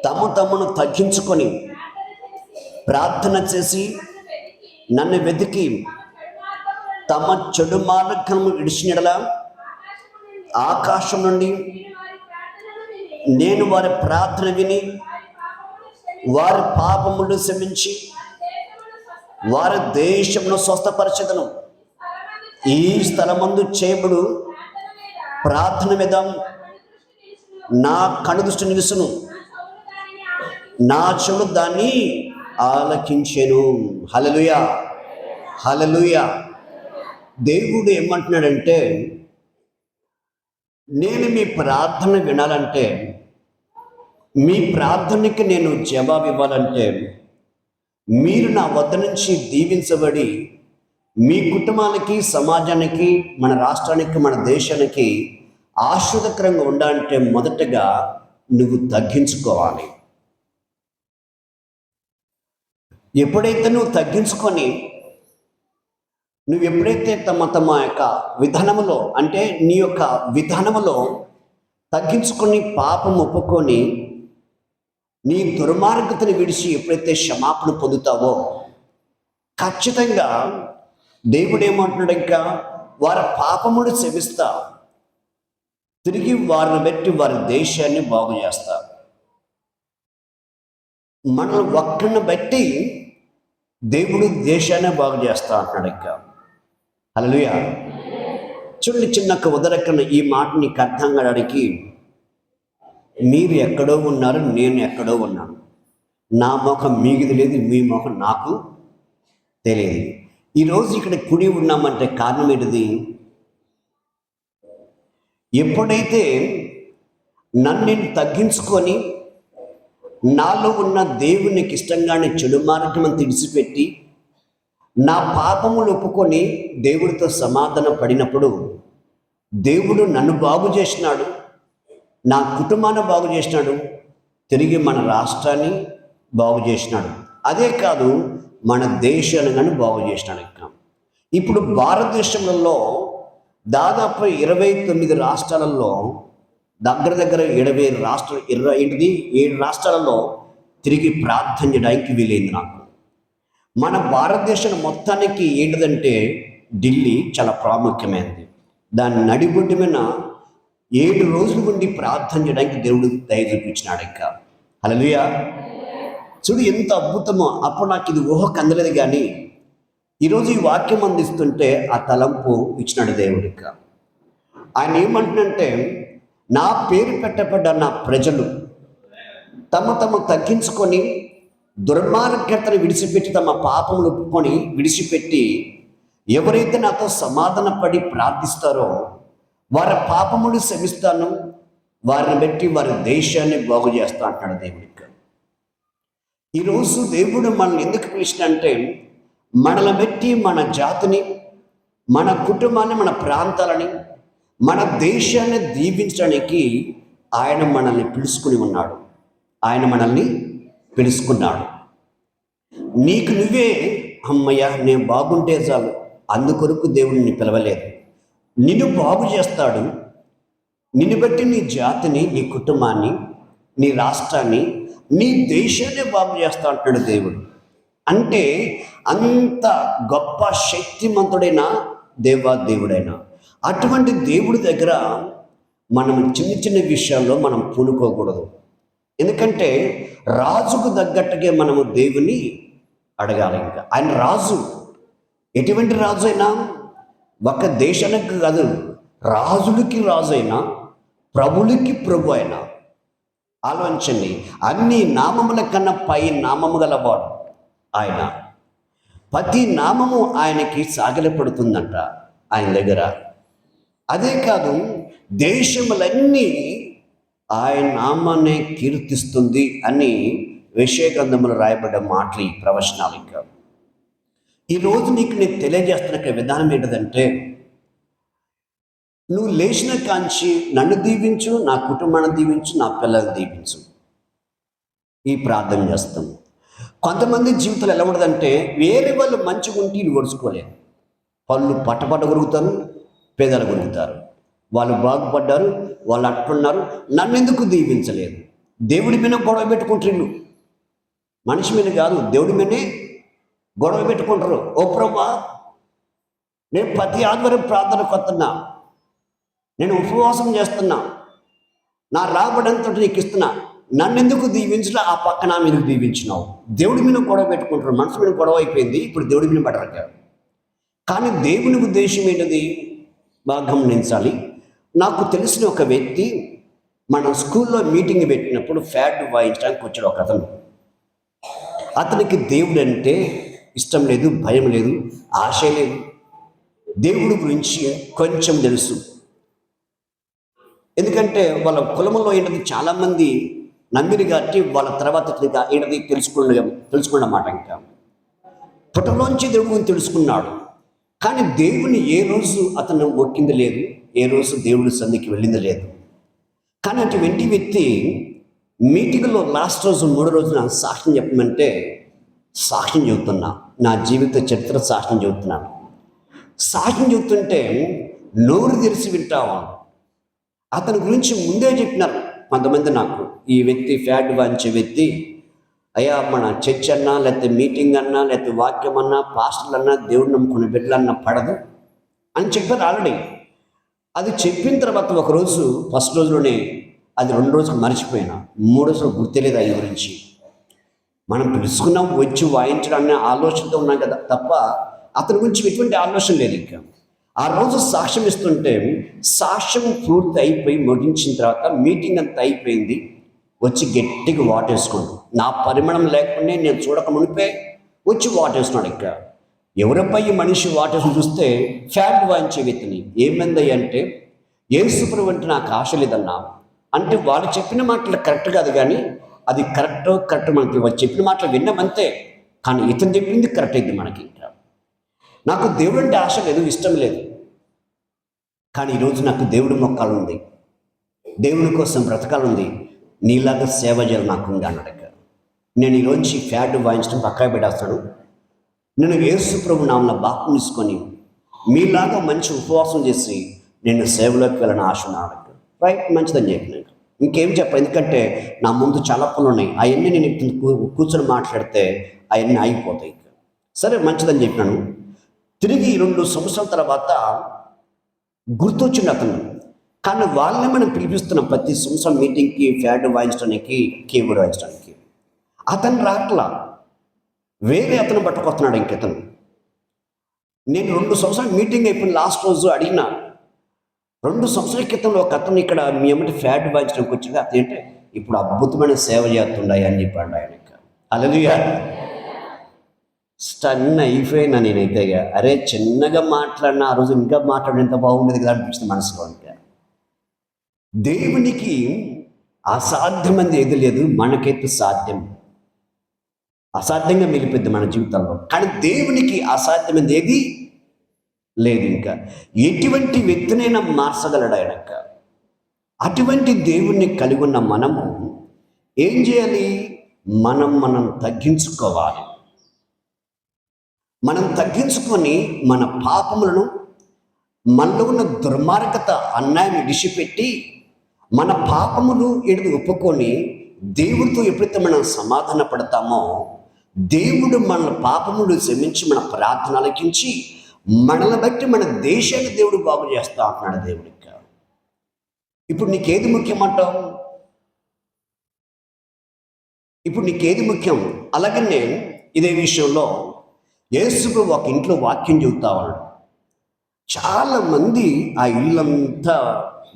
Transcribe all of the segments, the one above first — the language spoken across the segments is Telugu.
తమ తమను తగ్గించుకొని ప్రార్థన చేసి నన్ను వెతికి తమ చెడు మార్గము విడిచినడల ఆకాశం నుండి నేను వారి ప్రార్థన విని వారి పాపములు క్షమించి వారి దేశమును స్వస్థపరచెదను. ఈ స్థలమందు చేయబడు ప్రార్థన మీద నా కనుదృష్టి నిలుసును, నా చెవులు దాన్ని ఆలకించెను. హల్లెలూయా, హల్లెలూయా. దేవుడు ఏమంటున్నాడంటే, నేను మీ ప్రార్థన వినాలంటే, మీ ప్రార్థనకి నేను జవాబు ఇవ్వాలంటే, మీరు నా వద్ద నుంచి దీవించబడి మీ కుటుంబానికి, సమాజానికి, మన రాష్ట్రానికి, మన దేశానికి ఆశీర్వదకరంగా ఉండాలంటే మొదటగా నువ్వు తగ్గించుకోవాలి. ఎప్పుడైతే నువ్వు తగ్గించుకొని నువ్వు ఎప్పుడైతే తమ యొక్క విధానములో, అంటే నీ యొక్క విధానములో తగ్గించుకొని పాపం ఒప్పుకొని నీ దుర్మార్గతను విడిచి ఎప్పుడైతే క్షమాపణ పొందుతావో ఖచ్చితంగా దేవుడు ఏమంటున్నాడు, ఇంకా వారి పాపములు క్షమిస్తా, తిరిగి వారిని బట్టి వారి దేశాన్ని బాగు చేస్తా. మన ఒక్కరిని బట్టి దేవుడు దేశాన్ని బాగు చేస్తా అంటున్నాడు. ఇంకా హల్లెలూయా. చూడండి, చిన్న ఉదరకన్న ఈ మాట నీకు అర్థం కావడానికి, మీరు ఎక్కడో ఉన్నారు, నేను ఎక్కడో ఉన్నాను. నా ముఖం మీకు తెలియదు, మీ ముఖం నాకు తెలియదు. ఈరోజు ఇక్కడ కుడి ఉన్నామంటే కారణం ఏంటిది? ఎప్పుడైతే నన్ను నేను తగ్గించుకొని నాలో ఉన్న దేవునికి ఇష్టంగానే చెడు మార్గం విడిచిపెట్టి నా పాపములు ఒప్పుకొని దేవుడితో సమాధాన పడినప్పుడు దేవుడు నన్ను బాగు చేసినాడు, నా కుటుంబాన్ని బాగు చేసినాడు, తిరిగి మన రాష్ట్రాన్ని బాగు చేసినాడు. అదే కాదు, మన దేశాన్ని కానీ బాగు చేసినాడు. ఇంకా ఇప్పుడు భారతదేశంలో దాదాపు 29 రాష్ట్రాలలో దగ్గర 7 రాష్ట్రాలలో తిరిగి ప్రార్థన చేయడానికి వీలైంది నాకు. మన భారతదేశం మొత్తానికి ఏంటిదంటే ఢిల్లీ చాలా ప్రాముఖ్యమైనది. దాని నడిబొడ్డు మీద 7 రోజులు ఉండి ప్రార్థన చేయడానికి దేవుడు దయ చూపించినాడు. ఇంకా హల్లెలూయా. చూడు ఎంత అద్భుతమో. అప్పుడు నాకు ఇది ఊహకు అందలేదు, కానీ ఈరోజు ఈ వాక్యం అందిస్తుంటే ఆ తలంపు ఇచ్చినాడు దేవుడికి. ఆయన ఏమంటున్నంటే, నా పేరు పెట్టబడ్డ నా ప్రజలు తమ తగ్గించుకొని దుర్మార్గతను విడిచిపెట్టి తమ పాపములు ఒప్పుకొని విడిచిపెట్టి ఎవరైతే నాతో సమాధాన పడి ప్రార్థిస్తారో వారి పాపములు క్షమిస్తాను, వారిని బట్టి వారి దేశాన్ని బాగు చేస్తా అంటున్నాడు దేవుడికి. ఈరోజు దేవుడు మనల్ని ఎందుకు పిలిచినంటే, మనల్ని బట్టి మన జాతిని, మన కుటుంబాన్ని, మన ప్రాంతాలని, మన దేశాన్ని దీవించడానికి ఆయన మనల్ని పిలుచుకుని ఉన్నాడు. ఆయన మనల్ని పిలుచుకున్నాడు. నీకు నువ్వే అమ్మయ్య నేను బాగుంటే చాలు అందుకొరకు దేవుడిని పిలవలేదు. నిన్ను బాగు చేస్తాడు. నిన్ను బట్టి నీ జాతిని, నీ కుటుంబాన్ని, నీ రాష్ట్రాన్ని, నీ దేశాన్ని బాగు చేస్తా అంటాడు దేవుడు. అంటే అంత గొప్ప శక్తిమంతుడైన దేవుడైన అటువంటి దేవుడి దగ్గర మనం చిన్న విషయాల్లో మనం పూనుకోకూడదు. ఎందుకంటే రాజుకు తగ్గట్టుగా మనము దేవుని అడగాలి. ఇంకా ఆయన రాజు, ఎటువంటి రాజు అయినా, ఒక దేశానికి కాదు, రాజులకి రాజు అయినా, ప్రభులకి ప్రభు అయినా. ఆలోచించండి, అన్ని నామముల కన్నా పై నామము గలవాడు ఆయన. ప్రతి నామము ఆయనకి సాగిలపడుతుందంట ఆయన దగ్గర. అదే కాదు, దేశములన్నీ ఆయన నామాన్ని కీర్తిస్తుంది అని యెషయా గ్రంథంలో రాయబడ్డ మాటలు, ఈ ప్రవచనాలు. ఇంకా ఈరోజు నీకు నేను తెలియజేస్తున్న విధానం ఏంటంటే, నువ్వు లేచిన కాంచి నన్ను దీవించు, నా కుటుంబాన్ని దీవించు, నా పిల్లల్ని దీవించు. ఈ ప్రార్థన చేస్తాం. కొంతమంది జీవితాలు ఎలా ఉండదంటే, వేరే వాళ్ళు మంచిగా ఉంటే ఇల్లు ఒడుచుకోలేరు. పళ్ళు పట్టపట్ట కొరుగుతారు, పేదలు కొరుగుతారు. వాళ్ళు బాగుపడ్డారు, వాళ్ళు అట్టున్నారు, నన్ను ఎందుకు దీవించలేదు? దేవుడి మీద గొడవ పెట్టుకుంటారు, మనిషి మీద కాదు, దేవుడి మీదనే గొడవ పెట్టుకుంటారు. ఓ ప్రభా, నేను ప్రతి ఆదివారం ప్రార్థన కొత్తన్నా, నేను ఉపవాసం చేస్తున్నా, నా రాబడంతో నీకు ఇస్తున్నా, నన్ను ఎందుకు దీవించలే? ఆ పక్కన మీరు దీవించినావు. దేవుడి మీద గొడవ పెట్టుకుంటారు, మనసు మీద గొడవ అయిపోయింది, ఇప్పుడు దేవుడి మీద పడరు. కానీ దేవుని ఉద్దేశం ఏంటది బాగా గమనించాలి. నాకు తెలిసిన ఒక వ్యక్తి మన స్కూల్లో మీటింగ్ పెట్టినప్పుడు ఫ్యాడ్ వాయించడానికి వచ్చాడు ఒక అతను. అతనికి దేవుడు అంటే ఇష్టం లేదు, భయం లేదు, ఆశ లేదు. దేవుడి గురించి కొంచెం తెలుసు. ఎందుకంటే వాళ్ళ కులంలో ఏంటది చాలామంది నమ్మిరి కాబట్టి వాళ్ళ తర్వాత ఏంటది తెలుసుకున్నమాట. ఇంకా పుట్టలోంచి దేవుడి గురించి తెలుసుకున్నాడు. కానీ దేవుని ఏ రోజు అతను మొక్కింది లేదు, ఏ రోజు దేవుడి సన్నిధికి వెళ్ళింది లేదు. కానీ అటువంటి వ్యక్తి మీటింగ్లో లాస్ట్ రోజు 3వ రోజున సాక్ష్యం చెప్పమంటే సాక్ష్యం చెబుతున్నా, నా జీవిత చరిత్ర సాక్ష్యం చెబుతున్నాను. సాక్ష్యం చెబుతుంటే నోరు తెరిచి వింటావా. అతని గురించి ముందే చెప్పినారు కొంతమంది నాకు, ఈ వ్యక్తి ఫ్యాడ్ వాంచే వ్యక్తి, అయ్యా మన చర్చ్ అన్నా, లేకపోతే మీటింగ్ అన్నా, లేకపోతే వాక్యం అన్నా, పాస్టర్లు అన్నా, దేవుడు నమ్ముకునే బిడ్డలన్నా పడదు అని చెప్పారు ఆల్రెడీ. అది చెప్పిన తర్వాత ఒకరోజు ఫస్ట్ రోజులోనే అది 2 రోజులు మర్చిపోయినా, 3 రోజులు గుర్తులేదు ఆయన గురించి. మనం పిలుచుకున్నాం, వచ్చి వాయించడాన్ని ఆలోచనతో ఉన్నాం కదా తప్ప అతని గురించి ఎటువంటి ఆలోచన లేదు. ఇంకా ఆ రోజు సాక్ష్యం ఇస్తుంటే సాక్ష్యం పూర్తి అయిపోయి ముగించిన తర్వాత మీటింగ్ అంతా అయిపోయింది, వచ్చి గట్టిగా వాటేసుకోండు. నా పరిమాణం లేకుండా నేను చూడక మునిపే వచ్చి వాటేస్తున్నాడు. ఇంకా ఎవరపై మనిషి వాటేసుకుని చూస్తే ఫ్యాట్ వాయించే వ్యక్తిని. ఏమైంది అంటే, యేసుప్రభు అంటే నాకు ఆశ లేదన్నా అంటే వాళ్ళు చెప్పిన మాటలు కరెక్ట్ కాదు, కానీ అది కరెక్ట్ మనకి వాళ్ళు చెప్పిన మాటలు విన్నామంతే. కానీ ఇతను చెప్పింది కరెక్ట్ అయింది మనకి. ఇంకా నాకు దేవుడు అంటే ఆశ లేదు, ఇష్టం లేదు, కానీ ఈరోజు నాకు దేవుడు మొక్కాలుంది, దేవుని కోసం బ్రతకాలుంది, నీలాగా సేవ చేయాలి నాకు ఉంది అన్నాడు. నేను ఈరోజు ఫ్యాట్ వాయించడం పక్కా పెట్టేస్తాను. నేను యేసు ప్రభు నామమున బాప్తిసం తీసుకొని మీలాగా మంచి ఉపవాసం చేసి నేను సేవలోకి వెళ్ళని ఆశ ఉన్నాడు. రైట్, మంచిదని చెప్పినాను. ఇంకేం చెప్ప, ఎందుకంటే నా ముందు చాలా పనులు ఉన్నాయి, అవన్నీ నేను కూర్చొని మాట్లాడితే అవన్నీ ఆగిపోతాయి. సరే, మంచిదని చెప్పినాను. తిరిగి 2 సంవత్సరాల తర్వాత గుర్తొచ్చింది అతను. కానీ వాళ్ళని మనం పిలిపిస్తున్నాం ప్రతి సంవత్సరం మీటింగ్కి, ఫ్యాడ్ వాయించడానికి, కీబోర్డ్ వాయించడానికి. అతను రాట్లా, వేరే అతను పట్టుకొస్తున్నాడు. ఇంకతను నేను 2 సంవత్సరాలు మీటింగ్ అయిపోయిన లాస్ట్ రోజు అడిగినా, 2 సంవత్సరాల క్రితంలో ఒక అతను ఇక్కడ మీ ఏమంటే ఫ్యాడ్ వాయించడానికి వచ్చింది, అతనంటే ఇప్పుడు అద్భుతమైన సేవ చేస్తుండాయి అని చెప్పాడు ఆయన. హల్లెలూయా. స్టన్ అయిపోయినా నేనైతే. అరే, చిన్నగా మాట్లాడినా ఆ రోజు ఇంకా మాట్లాడినంత బాగుండేది కదా అనిపించింది మనసులో. ఇంకా దేవునికి అసాధ్యమైనది ఏది లేదు, మనకైతే సాధ్యం. అసాధ్యంగా మిగిలిపోద్ది మన జీవితంలో, కానీ దేవునికి అసాధ్యమైనది ఏది లేదు. ఇంకా ఎటువంటి వ్యక్తినైనా మార్చగలడు ఆయన. అటువంటి దేవుణ్ణి కలిగి ఉన్న మనము ఏం చేయాలి? మనం తగ్గించుకోవాలి. మనం తగ్గించుకొని మన పాపములను, మనలో ఉన్న దుర్మార్గత, అన్యాయం విడిచిపెట్టి మన పాపములు ఒప్పుకొని దేవుడితో ఎప్పుడైతే మనం సమాధాన పడతామో, దేవుడు మన పాపములు క్షమించి మన ప్రార్థన ఆలకించి మనల్ని బట్టి మన దేశాన్ని దేవుడు బాగు చేస్తా అంటున్నాడు దేవుడికి. ఇప్పుడు నీకేది ముఖ్యమంటావు? ఇప్పుడు నీకేది ముఖ్యం? అలాగనే ఇదే విషయంలో యేసు ఒక ఇంట్లో వాక్యం చెబుతా ఉన్నాడు. చాలామంది ఆ ఇల్లంతా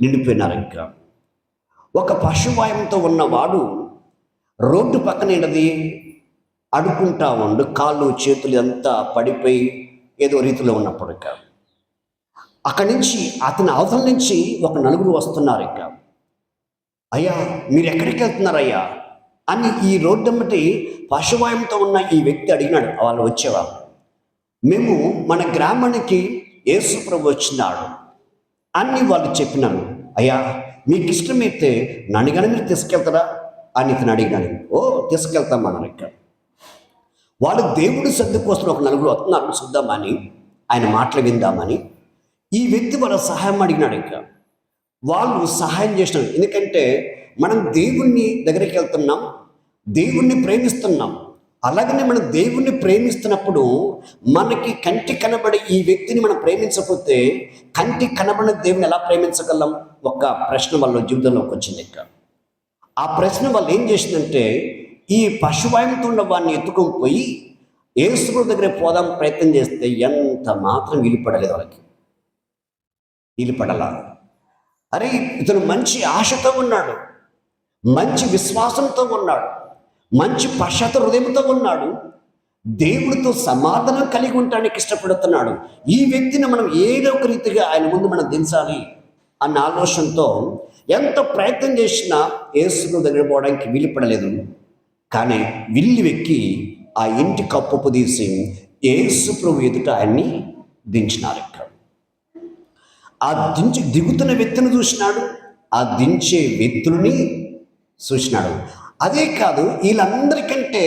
నిండిపోయినారు. ఇంకా ఒక పశువాయంతో ఉన్నవాడు రోడ్డు పక్కన ఏంటది అడుకుంటా ఉండు, కాళ్ళు చేతులు అంతా పడిపోయి ఏదో రీతిలో ఉన్నప్పుడు ఇక అక్కడి నుంచి అతని అవతల నుంచి ఒక 4 వస్తున్నారు. ఇక అయ్యా మీరు ఎక్కడికి వెళ్తున్నారయ్యా అని ఈ రోడ్డు అమ్మటి పశువాయంతో ఉన్న ఈ వ్యక్తి అడిగినాడు. వాళ్ళు వచ్చేవాళ్ళు, మేము మన గ్రామానికి యేసు ప్రభు వచ్చినాడు అని వాళ్ళు చెప్పినారు. అయ్యా మీకు ఇష్టమైతే నన్ను కానీ మీరు తీసుకెళ్తారా అని ఇతను అడిగినాడు. ఓ తీసుకెళ్తామన్నారు. ఇక్కడ వాళ్ళు దేవుడి సర్ది కోసం ఒక 4 వస్తున్నారు చూద్దామని, ఆయన మాటలు విందామని. ఈ వ్యక్తి వాళ్ళ సహాయం అడిగినాడు. ఇంకా వాళ్ళు సహాయం చేసినారు. ఎందుకంటే మనం దేవుణ్ణి దగ్గరికి వెళ్తున్నాం, దేవుణ్ణి ప్రేమిస్తున్నాం. అలాగనే మనం దేవుణ్ణి ప్రేమిస్తున్నప్పుడు మనకి కంటి కనబడే ఈ వ్యక్తిని మనం ప్రేమించకపోతే కంటి కనబడిన దేవుని ఎలా ప్రేమించగలం? ఒక ప్రశ్న వాళ్ళ జీవితంలోకి వచ్చింది. ఆ ప్రశ్న వాళ్ళు ఏం చేసిందంటే, ఈ పశువాయంతో ఉన్న వాడిని ఎత్తుకొని పోయి యేసు దగ్గర పోదాం ప్రయత్నం చేస్తే ఎంత మాత్రం వీలుపడలేదు వాళ్ళకి. వీలుపడలా. అరే, ఇతను మంచి ఆశతో ఉన్నాడు, మంచి విశ్వాసంతో ఉన్నాడు, మంచి పశ్చాత్త హృదయంతో ఉన్నాడు, దేవుడితో సమాధానం కలిగి ఉండటానికి ఇష్టపడుతున్నాడు. ఈ వ్యక్తిని మనం ఏదో ఒక రీతిగా ఆయన ముందు మనం దించాలి అన్న ఆలోచనతో ఎంత ప్రయత్నం చేసినా యేసు దగ్గర పోవడానికి వీలుపడలేదు. కానీ విల్లి వెక్కి ఆ ఇంటి కప్పు తీసి యేసు ప్రభు ఎదుట ఆయన్ని దించినారు. ఆ దిగుతున్న వ్యక్తిని చూసినాడు, ఆ దించే వ్యక్తులని చూసినాడు. అదే కాదు, వీళ్ళందరికంటే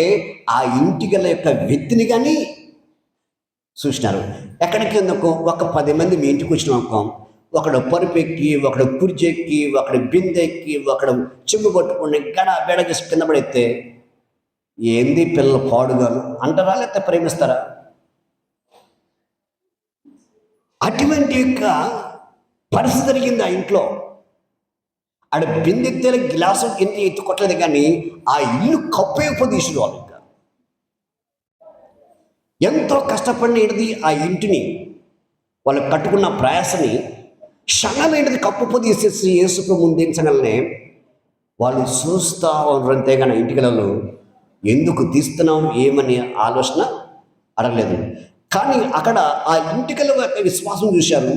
ఆ ఇంటి గల యొక్క వ్యక్తిని కానీ చూసినారు. ఎక్కడికి ఒక 10 మంది మీ ఇంటికి వచ్చిన అనుకో, ఒకడు పరుపెక్కి, ఒకడు కుర్చెక్కి, ఒకడు బిందెక్కి, ఒకడు చెంబు పట్టుకుని గడ బెడగేసి కింద పడితే ఏంది పిల్లలు పాడుగాను అంటారా, లేకపోతే ప్రేమిస్తారా? అటువంటి యొక్క పరిస్థితి జరిగింది ఆ ఇంట్లో. ఆడ బిందెత్తే గ్లాసు కింద ఎత్తుకోవట్లేదు, కానీ ఆ ఇల్లు కప్పేపదీసుడు వాళ్ళు ఎంతో కష్టపడినది ఆ ఇంటిని వాళ్ళు కట్టుకున్న ప్రయాసని క్షణమైనది కప్పుపదీసేసి యేసుకు ముందించగలనే వాళ్ళు చూస్తూ ఉంటారంతే. కానీ ఇంటికలలో ఎందుకు తీస్తున్నాం ఏమని ఆలోచన అడగలేదు. కానీ అక్కడ ఆ ఇంటికల యొక్క విశ్వాసం చూశారు,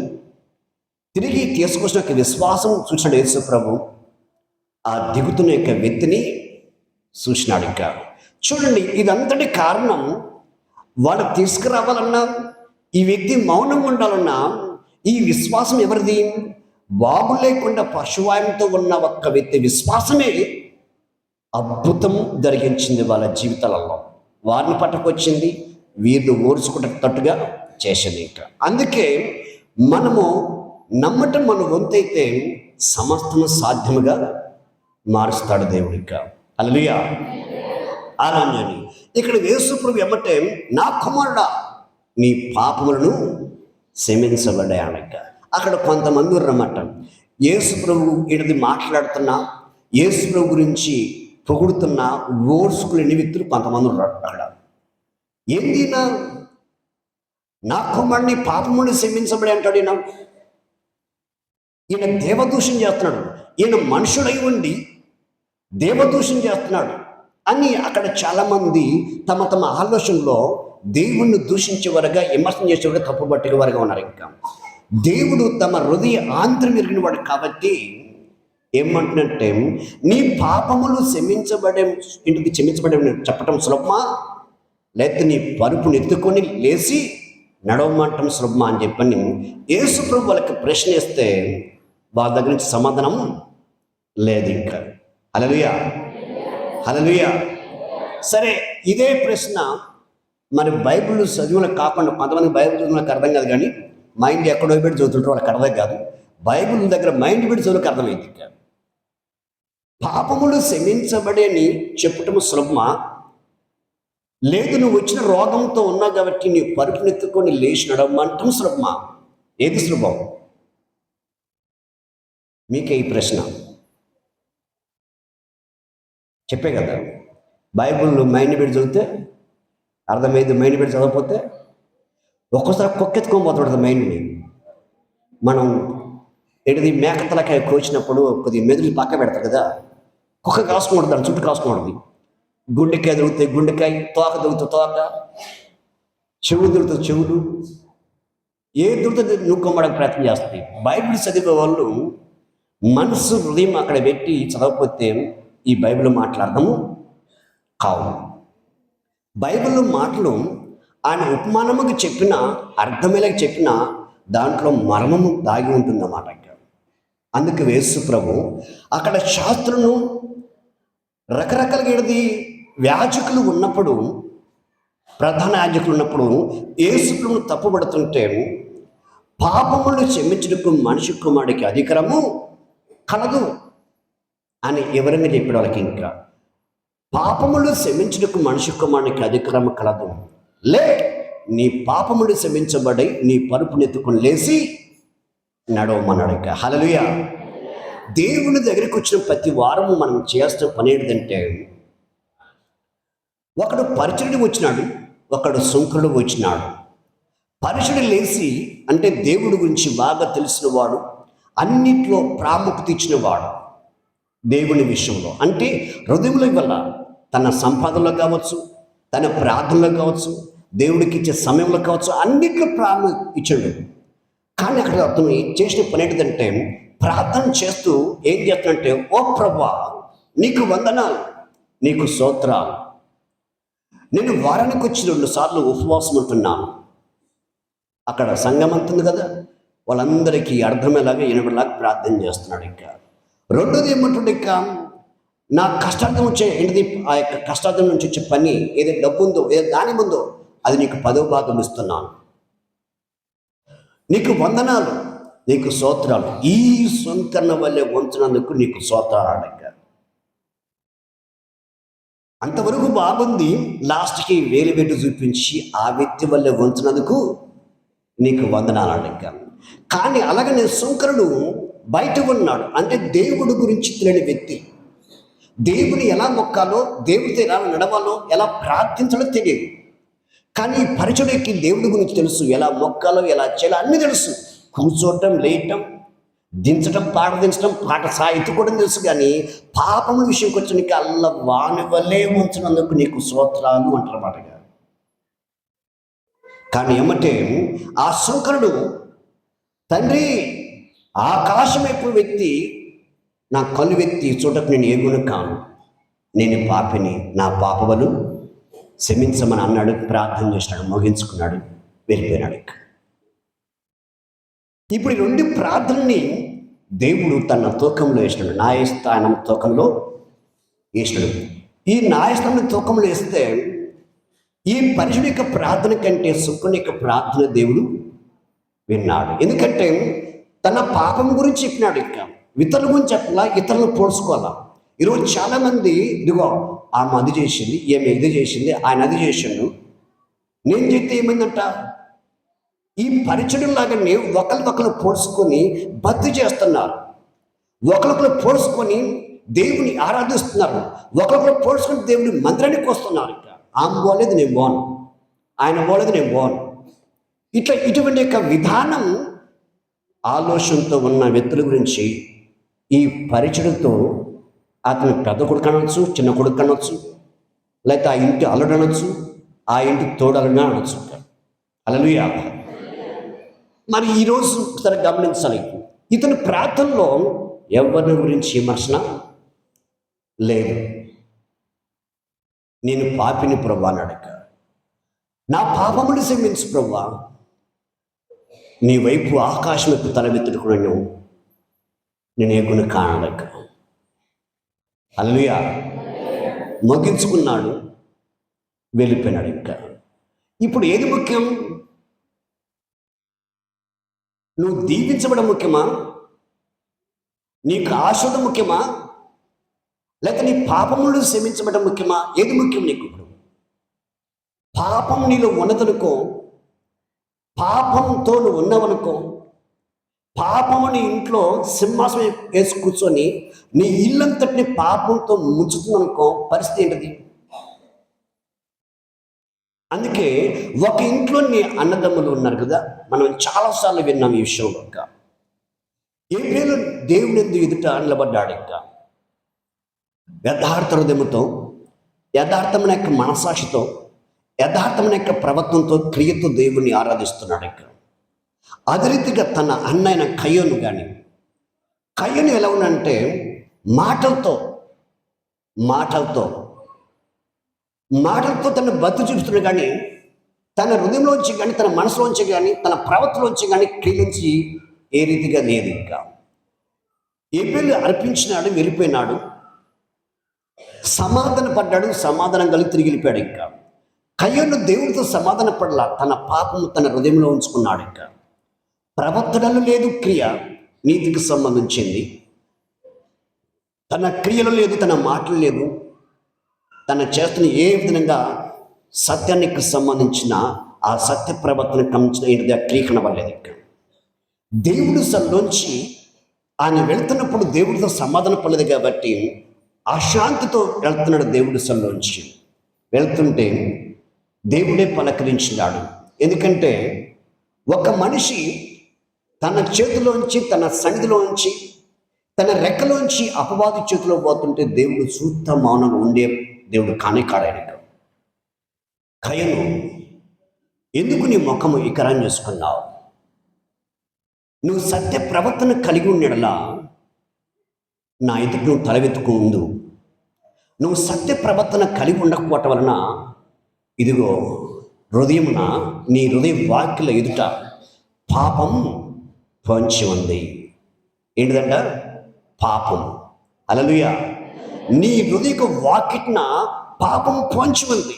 తిరిగి తీసుకొచ్చిన యొక్క విశ్వాసం చూసినాడు యేసు ప్రభు. ఆ దిగుతున్న యొక్క వ్యక్తిని చూసినాడు. ఇంకా చూడండి, ఇదంతటి కారణం వాళ్ళు తీసుకురావాలన్నా, ఈ వ్యక్తి మౌనంగా ఉండాలన్నా, ఈ విశ్వాసం ఎవరిది? బాబు లేకుండా పశువాయంతో ఉన్న ఒక్క వ్యక్తి విశ్వాసమే అద్భుతం జరిగించింది వాళ్ళ జీవితాలలో. వారిని పట్టుకొచ్చింది, వీళ్ళు ఓర్చుకునేటట్టుగా చేసింది. ఇంకా అందుకే మనము నమ్మటం మన వంతైతే సమస్తము సాధ్యముగా మారుస్తాడు దేవుడు. ఇంకా హల్లెలూయా. ఆరాంజని ఇక్కడ యేసు ప్రభు ఎమ్మటే, నా కుమారుడా నీ పాపములను క్షమించబడ్డాయనక. అక్కడ కొంతమంది ఉన్నమాట యేసు ప్రభు ఇడిది మాట్లాడుతున్నా, యేసు ప్రభు గురించి పొగుడుతున్న ఓర్చుకునే వ్యక్తులు కొంతమంది ఉన్నారు. అక్కడ ఏంది, నా కుమారుని పాపములను క్షమించబడి అంటాడు. ఈయన దేవదూషణ చేస్తున్నాడు, ఈయన మనుషుడై ఉండి దేవదూషణ చేస్తున్నాడు అని అక్కడ చాలామంది తమ తమ ఆలోచనలో దేవుణ్ణి దూషించేవారుగా, విమర్శన చేసేవారుగా, తప్పుబట్టే వారుగా ఉన్నారు. ఇంకా దేవుడు తమ హృదయ ఆంతరం ఎరిగిన వాడు కాబట్టి ఏమంటున్నట్టే, నీ పాపములు క్షమించబడే ఇంటికి క్షమించబడే చెప్పటం సులభమా, లేకపోతే నీ పరుపుని ఎత్తుకొని లేచి నడవమంటం సులభమా అని చెప్పని యేసు ప్రభు వాళ్ళకి ప్రశ్న వేస్తే వాళ్ళ దగ్గర నుంచి సమాధానం లేదు. ఇంకా హల్లెలూయా, హల్లెలూయా. సరే, ఇదే ప్రశ్న మరి బైబిల్ చదివులకు కాకుండా కొంతమంది బైబిల్ చదువులకు అర్థం కాదు, కానీ మైండ్ ఎక్కడో పెట్టి చదువుతుంటారు, వాళ్ళకి అర్థం కాదు. బైబిల్ దగ్గర మైండ్ పెట్టి చదువులకు అర్థమైంది. ఇంకా పాపములు క్షమించబడేని చెప్పటం సులభమా, లేదు నువ్వు వచ్చిన రోగంతో ఉన్నావు కాబట్టి నీ పరుపునెత్తుకొని లేచి నడవమంటం సులభమా? ఏది సులభం? మీకే ఈ ప్రశ్న చెప్పే కదా. బైబిల్ మైండ్ పెట్టి చదివితే అర్థమైంది, మైండ్ పెట్టి చదవకపోతే ఒక్కోసారి కుక్కెత్తుకొని పోతాడు మైండ్ని. మనం ఎడిది మేకతలకాయ కోసినప్పుడు కొద్దిగా మెదులు పక్క పెడతారు కదా, కుక్క కాసుకుంటుంది, దాని చుట్టూ కాసుకుంటుంది. గుండెకాయ దొరుకుతాయి గుండెకాయ, తోక దొరుకుతుంది తోక, చెవులు దొరుకుతుంది చెవులు, ఏ దొరుకుతుంది నువ్వుకోమడానికి ప్రయత్నం చేస్తుంది. బైబిల్ చదివే వాళ్ళు మనసు హృదయం అక్కడ పెట్టి చదవకపోతే ఈ బైబిల్ మాటలు అర్థము కావు. బైబిల్ మాటలు ఆయన ఉపమానముకి చెప్పిన, అర్థమయ్యేలాగా చెప్పిన దాంట్లో మర్మము దాగి ఉంటుందన్నమాట. అందుకు యేసు ప్రభు అక్కడ శాస్త్రులను రకరకాలుగా ఏది యాజకులు ఉన్నప్పుడు, ప్రధాన యాజకులు ఉన్నప్పుడు యేసు ప్రభువును తప్పుపడుతుంటే, పాపములను క్షమించుటకు మనిషి కుమారుడికి అధికారము కలదు అని వివరంగా చెప్పాడు వాళ్ళకి. ఇంకా పాపములు క్షమించుటకు మనిషి కుమారునికి అధికారం కలదు. లే, నీ పాపములు క్షమించబడి నీ పరుపుని ఎత్తుకొని లేచి నడవమన్నాడు. ఇంకా హల్లెలూయా. దేవుని దగ్గరికి వచ్చిన ప్రతి వారము మనం చేస్తున్న పని ఏంటంటే, ఒకడు పరిచయుడు వచ్చినాడు, ఒకడు సుంకరుడు వచ్చినాడు. పరిచయుడు లేచి అంటే దేవుడి గురించి బాగా తెలిసిన వాడు, అన్నిట్లో ప్రాముఖ్యత ఇచ్చిన వాడు. దేవుని విషయంలో అంటే హృదయంలో వల్ల తన సంపాదనలో కావచ్చు, తన ప్రార్థనలో కావచ్చు, దేవుడికి ఇచ్చే సమయంలో కావచ్చు, అన్నిట్లో ప్రాముఖ్యత ఇచ్చాడు. కానీ అక్కడ అతను చేసిన పని ఏంటంటే, ప్రార్థన చేస్తూ ఏం చేస్తాడంటే, ఓ ప్రభువా నీకు వందనాలు, నీకు స్తోత్రాలు, నేను వారానికి వచ్చి 2 సార్లు ఉపవాసం ఉంటున్నాను. అక్కడ సంఘం అంటుంది కదా, వాళ్ళందరికీ అర్థమయ్యేలాగా ఎనబడిలాగా ప్రార్థన చేస్తున్నాడు. ఇంకా రెండోది ఏమంటుండే, ఇంకా నా కష్టార్థం వచ్చే ఏంటిది, ఆ యొక్క కష్టార్థం నుంచి వచ్చే పని ఏదో డబ్బు ఉందో ఏదో దాని ఉందో అది నీకు 10వ భాగం ఇస్తున్నాను, నీకు వందనాలు, నీకు స్తోత్రాలు, ఈ సొంతన వల్లే వంచినందుకు నీకు స్తోత్రాలు అడిగారు. అంతవరకు బాగుంది. లాస్ట్కి వేలు పెట్టి చూపించి ఆ వ్యక్తి వల్లే వంచినందుకు నీకు వందనాలు అడిగాను. కానీ అలాగనే సుంకరుడు బయట ఉన్నాడు, అంటే దేవుడి గురించి తెలియని వ్యక్తి. దేవుని ఎలా మొక్కాలో, దేవుడితో ఎలా నడవాలో, ఎలా ప్రార్థించాలో తెలియదు. కానీ పరిచయుడికి దేవుడి గురించి తెలుసు, ఎలా మొక్కాలో, ఎలా చేయాలో అన్నీ తెలుసు. కూర్చోవటం, లేయటం, దించటం, పాట దించడం, పాట ఎత్తుకోవడం తెలుసు. కానీ పాపం విషయంకి వచ్చి నీకు అల్ల వాని వల్లే ఉంచినందుకు నీకు స్తోత్రాలు అంటారన్నమాట. కానీ ఏమంటే ఆ శంకరుడు, తండ్రి ఆకాశం వైపు వ్యక్తి నా కళ్ళు వ్యక్తి చూడటం నేను ఏగును కాను, నేను పాపిని, నా పాపవలు క్షమించమని అన్నాడు. ప్రార్థన చేసినాడు, ముగించుకున్నాడు, వెళ్ళిపోయినాడు. ఇప్పుడు ఈ 2 ప్రార్థనని దేవుడు తన తూకంలో వేసినాడు, న్యాయస్థానం తూకంలో వేసినాడు. ఈ న్యాయస్థానం తూకంలో వేస్తే ఈ పరిశుడి యొక్క ప్రార్థన కంటే సుక్కుని యొక్క ప్రార్థన దేవుడు విన్నాడు. ఎందుకంటే తన పాపం గురించి చెప్పినాడు, ఇంకా ఇతరుల గురించి చెప్పాలా, ఇతరులను పోల్చుకోవాలా. ఈరోజు చాలామంది ఇదిగో ఆమె అది చేసింది, ఏమి ఇది చేసింది, ఆయన అది చేసిండు, నేను చెప్తే ఏమైందంట. ఈ పరిచయులాగానే ఒకరికొకరు పోల్చుకొని భక్తి చేస్తున్నారు, ఒకరికొకరు పోల్చుకొని దేవుని ఆరాధిస్తున్నారు, ఒకరికొకరు పోల్చుకొని దేవుని మందిరానికి వస్తున్నారు. ఇంకా ఆమె పోలేదు నేను పోను, ఆయన పోలేదు నేను పోను. ఇటువంటి యొక్క విధానం ఆలోచనతో ఉన్న వ్యక్తుల గురించి ఈ పరిచయుడితో అతను పెద్ద కొడుకు అనొచ్చు, చిన్న కొడుకు అనొచ్చు, లేకపోతే ఆ ఇంటి అల్లుడు అనొచ్చు, ఆ ఇంటి తోడలుగా అనొచ్చు. హల్లెలూయా. మరి ఈరోజు సరే గమనించాలి, ఇతని ప్రార్థనలో ఎవరి గురించి విమర్శన లేదు. నేను పాపిని ప్రభువా అన్నాడక, నా పాపములు క్షమించు ప్రభువా, నీ వైపు ఆకాశం వైపు తలబెత్తుకున్నాను, నేను ఎగును కానడక. హల్లెలూయా. ముగించుకున్నాడు, వెళ్ళిపోయినాడు. ఇంకా ఇప్పుడు ఏది ముఖ్యం? నువ్వు దీవించబడం ముఖ్యమా, నీకు ఆశీర్వాదం ముఖ్యమా, లేక నీ పాపములు క్షమించబడం ముఖ్యమా? ఏది ముఖ్యం నీకు? ఇప్పుడు పాపం నీలో ఉన్నదనుకో, పాపంతో నువ్వు ఉన్నావనుకో, పాపము నీ ఇంట్లో సింహాసనం వేసి కూర్చొని నీ ఇల్లంతటిని పాపంతో ముంచుతుందనుకో, పరిస్థితి ఏంటిది? అందుకే ఒక ఇంట్లో నీ అన్నదమ్ములు ఉన్నారు కదా, మనం చాలాసార్లు విన్నాం ఈ విషయంలో. ఇంకా ఏబేలు దేవుని ఎదుట నిలబడ్డాడు. ఇంకా యథార్థ హృదయంతో, యథార్థమైన యొక్క మనసాక్షితో, యథార్థమైన యొక్క ప్రవర్తనతో, క్రియతో దేవుని ఆరాధిస్తున్నాడు. ఇంకా అదే రీతిగా తన అన్నైన కయ్యోను కానీ, కయ్యోను ఎలా ఉన్నంటే మాటలతో తన బతు చూపుతున్నాడు. కానీ తన హృదయంలోంచి కానీ, తన మనసులోంచి కానీ, తన ప్రవర్తనలోంచి కానీ క్రియలోంచి ఏ రీతిగా లేదు. ఇంకా ఏబేలు అర్పించినాడు, వెళ్ళిపోయినాడు, సమాధాన పడ్డాడు, సమాధానం కలిగి తిరిగి వెళ్ళిపోయాడు. ఇంకా కయ్యోను దేవుడితో సమాధాన పడలా, తన పాపము తన హృదయంలో ఉంచుకున్నాడు. ఇంకా ప్రవర్తనలు లేదు, క్రియ నీతికి సంబంధించింది, తన క్రియలు లేదు, తన మాటలు లేదు, తన చేస్తున్న ఏ విధంగా సత్యానికి సంబంధించిన ఆ సత్య ప్రవర్తన గమనించిన ఏంటిది, ఆ క్రియ కనబడలేదు. ఇంకా దేవుడు సల్లోంచి ఆయన వెళ్తున్నప్పుడు దేవుడితో సమాధానం పడలేదు కాబట్టి అశాంతితో వెళ్తున్నాడు. దేవుడి సల్లోంచి వెళ్తుంటే దేవుడే పలకరించినాడు. ఎందుకంటే ఒక మనిషి తన చేతిలోంచి, తన సన్నిధిలోంచి, తన రెక్కలోంచి అపవాది చేతిలో పోతుంటే దేవుడు చూస్తా మౌనంగా ఉండే దేవుడు కానే కాడాయన. కయను, ఎందుకు నీ ముఖము ఇకరం చేసుకున్నావు? నువ్వు సత్య ప్రవర్తన కలిగి ఉండేలా నా ఎదుటి నువ్వు తలవెత్తుకు ఉండు. నువ్వు సత్య ప్రవర్తన కలిగి ఉండకపోవటం వలన ఇదిగో హృదయమున, నీ హృదయ వాక్యుల ఎదుట పాపం పొంచి ఉంది. ఏంటిదంట? పాపం. హల్లెలూయా. నీ హృదయకు వాకిట్న పాపం పొంచి ఉంది.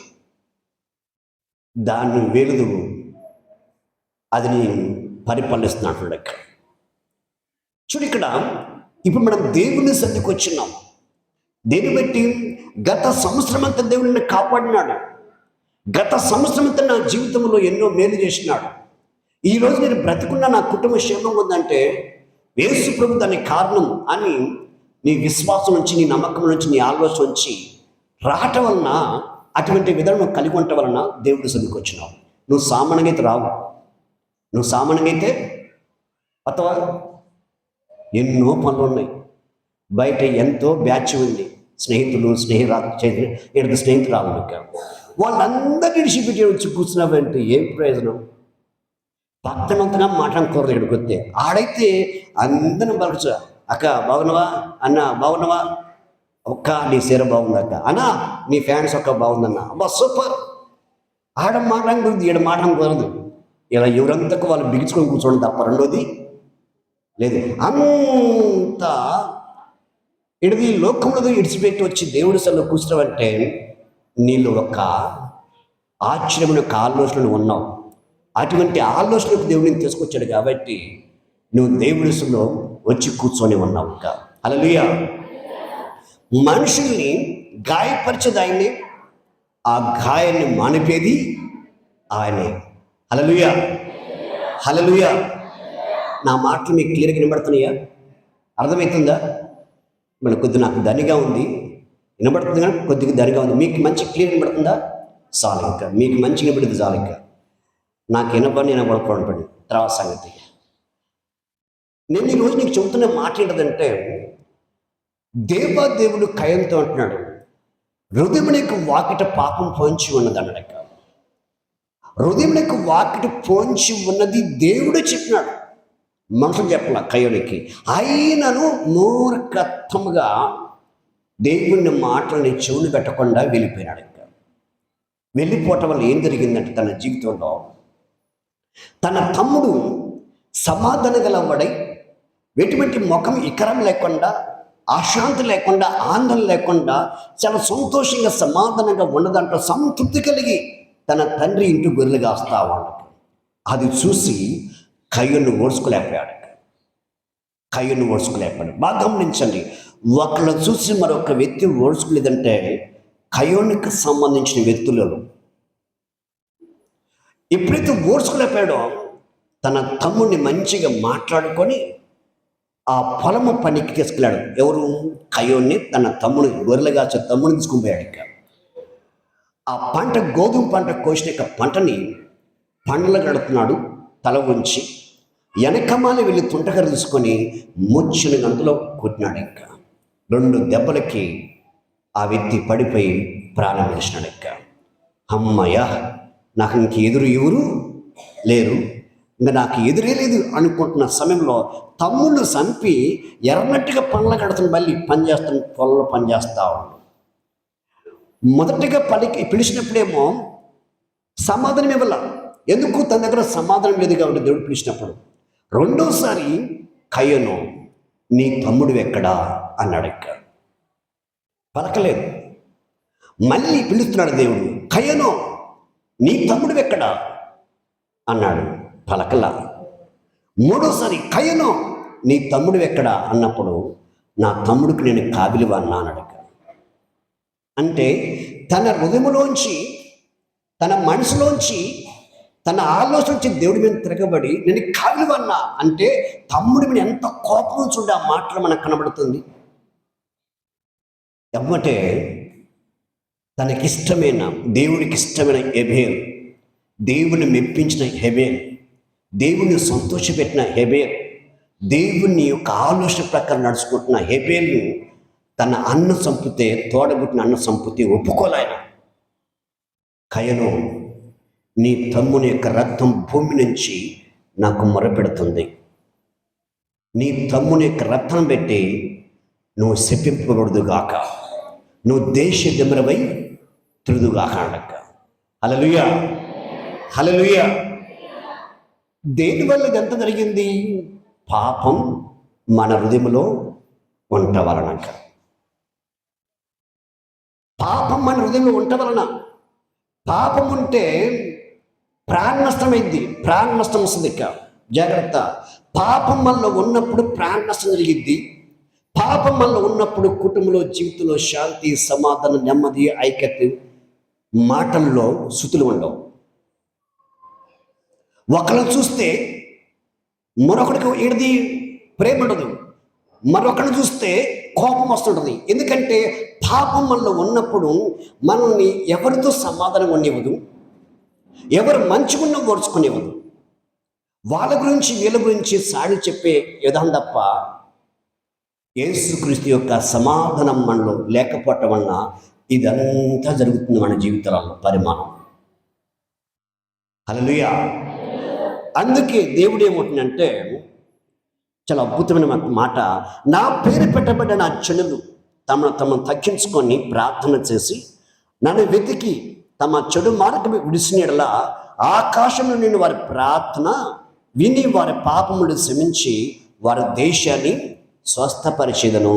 దాన్ని వెలుదు, అది నేను పరిపాలిస్తున్నాడు. చూడు, ఇక్కడ ఇప్పుడు మనం దేవుని సన్నిధికి వచ్చినాం. దేన్ని బట్టి? గత సంవత్సరం అంతా దేవుడిని కాపాడినాడు. గత సంవత్సరం అంతా నా జీవితంలో ఎన్నో మేలు చేసినాడు. ఈరోజు నేను బ్రతికున్న, నా కుటుంబ క్షేమం ఉందంటే యేసు ప్రభు దానికి కారణం అని నీ విశ్వాసం నుంచి, నీ నమ్మకం నుంచి, నీ ఆలోచన నుంచి రావటం వలన, అటువంటి విధానం కలిగి ఉండటం వలన దేవుడి సన్నిధికి వచ్చినావు. నువ్వు సామాన్యంగా అయితే రావు. నువ్వు సామాన్యంగా అయితే అథవా ఎన్నో పనులు ఉన్నాయి. బయట ఎంతో బ్యాచ్ ఉంది, స్నేహితులు, స్నేహితురాలు. వాళ్ళందరినీ విడిచిపెట్టి వచ్చి కూర్చున్నావంటే ఏం ప్రయోజనం? పక్కనంతగా మాట్లాడుకోరు. ఇక్కడికి వస్తే ఆడైతే అందరం పలకచ్చు. అక్క బాగున్నావా, అన్న బాగున్నావా, ఒక్క నీ సీర బాగుంది అక్క, అన్న నీ ఫ్యాన్స్ ఒక్క బాగుందన్న, అబ్బా సూపర్. ఆడ మాట్లాడకూడదు, ఈడ మాట్లాడకూడదు. ఇలా ఎవరంతకు వాళ్ళు బిగించుకొని కూర్చోండి తప్ప రెండోది లేదు. అంతా ఇడిది లోకంలో ఇడిచిపెట్టి వచ్చి దేవుడి సన్నిధిలో కూర్చున్నావంటే నీళ్ళు ఒక ఆశ్చర్యమైన ఒక ఆలోచనలు ఉన్నావు. అటువంటి ఆలోచనకు దేవుడిని తీసుకొచ్చాడు కాబట్టి నువ్వు దేవుడి సన్నిధిలో వచ్చి కూర్చొని ఉన్నావు. ఇంకా హల్లెలూయా. మనుషుల్ని గాయపరిచేది ఆయనే, ఆ గాయాన్ని మానిపేది ఆయనే. హల్లెలూయా, హల్లెలూయా. నా మాటలు మీకు క్లియర్గా వినబడుతున్నాయా? అర్థమవుతుందా? మన కొద్ది నాకు ధనిగా ఉంది, వినబడుతుంది కానీ కొద్దిగా ధనిగా ఉంది. మీకు మంచి క్లియర్ వినబడుతుందా? చాలు. ఇంకా మీకు మంచి వినబడింది చాలు. ఇంకా నాకు వినబడుకోండి తర్వాత సంగతి. నేను ఈరోజు నీకు చెబుతున్న మాట ఏంటంటే, దేవాదేవుడు కయంతో అంటున్నాడు, హృదయమునకు వాకిట పాపం పొంచి ఉన్నది అన్నాడు. హృదయమునకు వాకిట పొంచి ఉన్నది దేవుడు చెప్పినాడు, మనుషులు చెప్పాల కయ్యోనికి. అయినను మూర్ఖత్వముగా దేవుని మాటలని చెవులు పెట్టకుండా వెళ్ళిపోయినాడు. ఇంకా వెళ్ళిపోవటం వల్ల ఏం జరిగిందంటే, తన జీవితంలో తన తమ్ముడు సమాధాన గలవాడై ఎటువంటి ముఖం ఇకరం లేకుండా, అశాంతి లేకుండా, ఆనందం లేకుండా చాలా సంతోషంగా సమాధానంగా ఉన్నదంటూ సంతృప్తి కలిగి తన తండ్రి ఇంటి గొర్రెలు కాస్తా వాళ్ళకి. అది చూసి కయ్యను ఓడ్చుకోలేకపోయాడు. బాగా గమనించండి, ఒకళ్ళని చూసి మరొక వ్యక్తి ఓడ్చుకోలేదంటే కయ్యోనికి సంబంధించిన వ్యక్తులలో ఎప్పుడైతే ఓడ్చుకోలేకపోయాడో తన తమ్ముడిని మంచిగా మాట్లాడుకొని ఆ పొలము పనికి తీసుకెళ్ళాడు. ఎవరు? కయ్యోన్ని తన తమ్ముడు, గొర్రెలుగా తమ్ముడిని తీసుకుని పోయాడు. ఇక ఆ పంట, గోధుమ పంట కోసిన పంటని పండ్ల గడుపుతున్నాడు. తల ఉంచి వెనకమాలి వెళ్ళి తుంటకర తీసుకొని ముచ్చిన గంటలో కొట్టినాడు. ఇంకా 2 దెబ్బలకి ఆ వ్యక్తి పడిపోయి ప్రాణం విడిచినాడు. ఇంకా అమ్మయ్య, నాకు ఇంక ఎదురు ఎవరు లేరు, ఇంకా నాకు ఎదురే లేదు అనుకుంటున్న సమయంలో తమ్ముళ్ళు చంపి ఎర్రనట్టుగా పనులు కడుతున్న మళ్ళీ పనిచేస్తున్న పొలంలో పనిచేస్తా ఉన్నాడు. మొదటిగా పిలిచినప్పుడేమో సమాధానం ఇవ్వాల. ఎందుకు? తన దగ్గర సమాధానం లేదు కాబట్టి దేవుడు పిలిచినప్పుడు. రెండోసారి కయ్యను, నీ తమ్ముడు ఎక్కడా అన్నాడు. ఇక్కడ పలకలేదు. మళ్ళీ పిలుస్తున్నాడు దేవుడు, కయ్యను నీ తమ్ముడు ఎక్కడా అన్నాడు. పలకలా. మూడోసారి కయ్యను నీ తమ్ముడు ఎక్కడా అన్నప్పుడు నా తమ్ముడికి నేను కావిలివన్నా అని అడిగా. అంటే తన హృదయంలోంచి, తన మనసులోంచి, తన ఆలోచన నుంచి దేవుడి మీద తిరగబడి నేను కావిలివన్నా అంటే తమ్ముడి మీద ఎంత కోపం చూడ ఆ మాటలు మనకు కనబడుతుంది. ఎమ్మటే తనకిష్టమైన, దేవుడికి ఇష్టమైన హెబెరు, దేవుని మెప్పించిన హెబెరు, దేవుని సంతోషపెట్టిన హెబెరు, దేవుని యొక్క ఆలోచన ప్రకారం నడుచుకుంటున్న హెబెరును తన అన్న సంపుతే, తోడబుట్టిన అన్న సంపుతే ఒప్పుకోలేఆయన. కయను, నీ తమ్ముని యొక్క రక్తం భూమి నుంచి నాకు మొరపెడుతుంది, నీ తమ్ముని యొక్క రక్తం పెట్టి నువ్వు శపింపబడుదుగాక, నువ్వు దేశ దిమరవై తిరుగుదుగాక అనక. హల్లెలూయా, హల్లెలూయా. దేనివల్ల ఇదంతా జరిగింది? పాపం మన హృదయంలో ఉంట వలనక. పాపం మన హృదయంలో ఉంట వలన. పాపం ఉంటే ప్రాణ నష్టమైంది, ప్రాణ నష్టం వస్తుంది. ఇక జాగ్రత్త. పాపం మనలో ఉన్నప్పుడు ప్రాణ నష్టం జరిగిద్ది. పాపం మనలో ఉన్నప్పుడు కుటుంబంలో, జీవితంలో శాంతి, సమాధానం, నెమ్మది, ఐక్యత, మాటల్లో శృతులు ఉండవు. ఒకరిని చూస్తే మరొకరికి ఏడిది ప్రేమ ఉండదు, మరొకరిని చూస్తే కోపం వస్తుంటుంది. ఎందుకంటే పాపం మనలో ఉన్నప్పుడు మనల్ని ఎవరితో సమాధానం ఉండనివ్వదు, ఎవరు మంచిగున్న ఓర్చుకునేవద్దు. వాళ్ళ గురించి వీళ్ళ గురించి సాడి చెప్పే విధానం తప్ప యేసుక్రీస్తు యొక్క సమాధానం మనలో లేకపోవటం వలన ఇదంతా జరుగుతుంది మన జీవితాలలో పరిమాణం. హల్లెలూయా. అందుకే దేవుడు ఏమంటుందంటే చాలా అద్భుతమైన మాట, నా పేరు పెట్టబడ్డ నా జనులు తమను తగ్గించుకొని ప్రార్థన చేసి నన్ను వెతికి తమ చెడు మార్గం విడిసినలా ఆకాశంలో నేను వారి ప్రార్థన విని వారి పాపములు క్షమించి వారి దేశాన్ని స్వస్థపరిచేదను.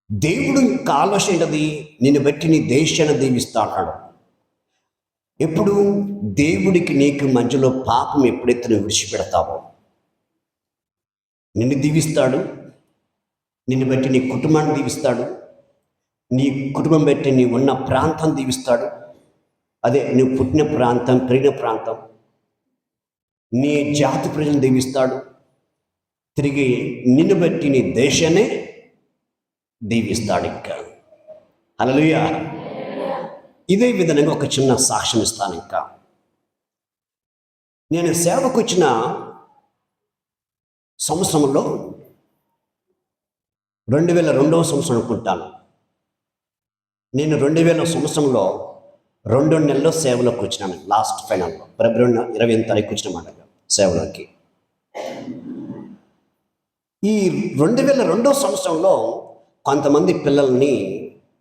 దేవుడు యొక్క ఆలోచన ఏంటది? నిన్ను బట్టి నీ దేశాన్ని దీవిస్తా అన్నాడు. ఎప్పుడు? దేవుడికి నీకు మధ్యలో పాపం ఎప్పుడైతే నువ్వు విడిచిపెడతావో నిన్ను దీవిస్తాడు. నిన్ను బట్టి నీ కుటుంబాన్ని దీవిస్తాడు, నీ కుటుంబం బట్టి నీ ఉన్న ప్రాంతం దీవిస్తాడు. అదే నువ్వు పుట్టిన ప్రాంతం, పెరిగిన ప్రాంతం, నీ జాతి ప్రజలను దీవిస్తాడు. తిరిగి నిన్ను బట్టి నీ దేశాన్ని దీవిస్తాడు. ఇంకా హల్లెలూయా. ఇదే విధంగా ఒక చిన్న సాక్ష్యం ఇస్తాను. ఇంకా నేను సేవకు వచ్చిన సంవత్సరంలో 2002వ సంవత్సరం అనుకుంటాను. నేను 2000 సంవత్సరంలో 2 నెలల్లో సేవలోకి వచ్చినాను. లాస్ట్ ఫైనల్లో ఫిబ్రవరి 28వ తారీఖు వచ్చినమాట సేవలోకి. ఈ 2002వ సంవత్సరంలో కొంతమంది పిల్లల్ని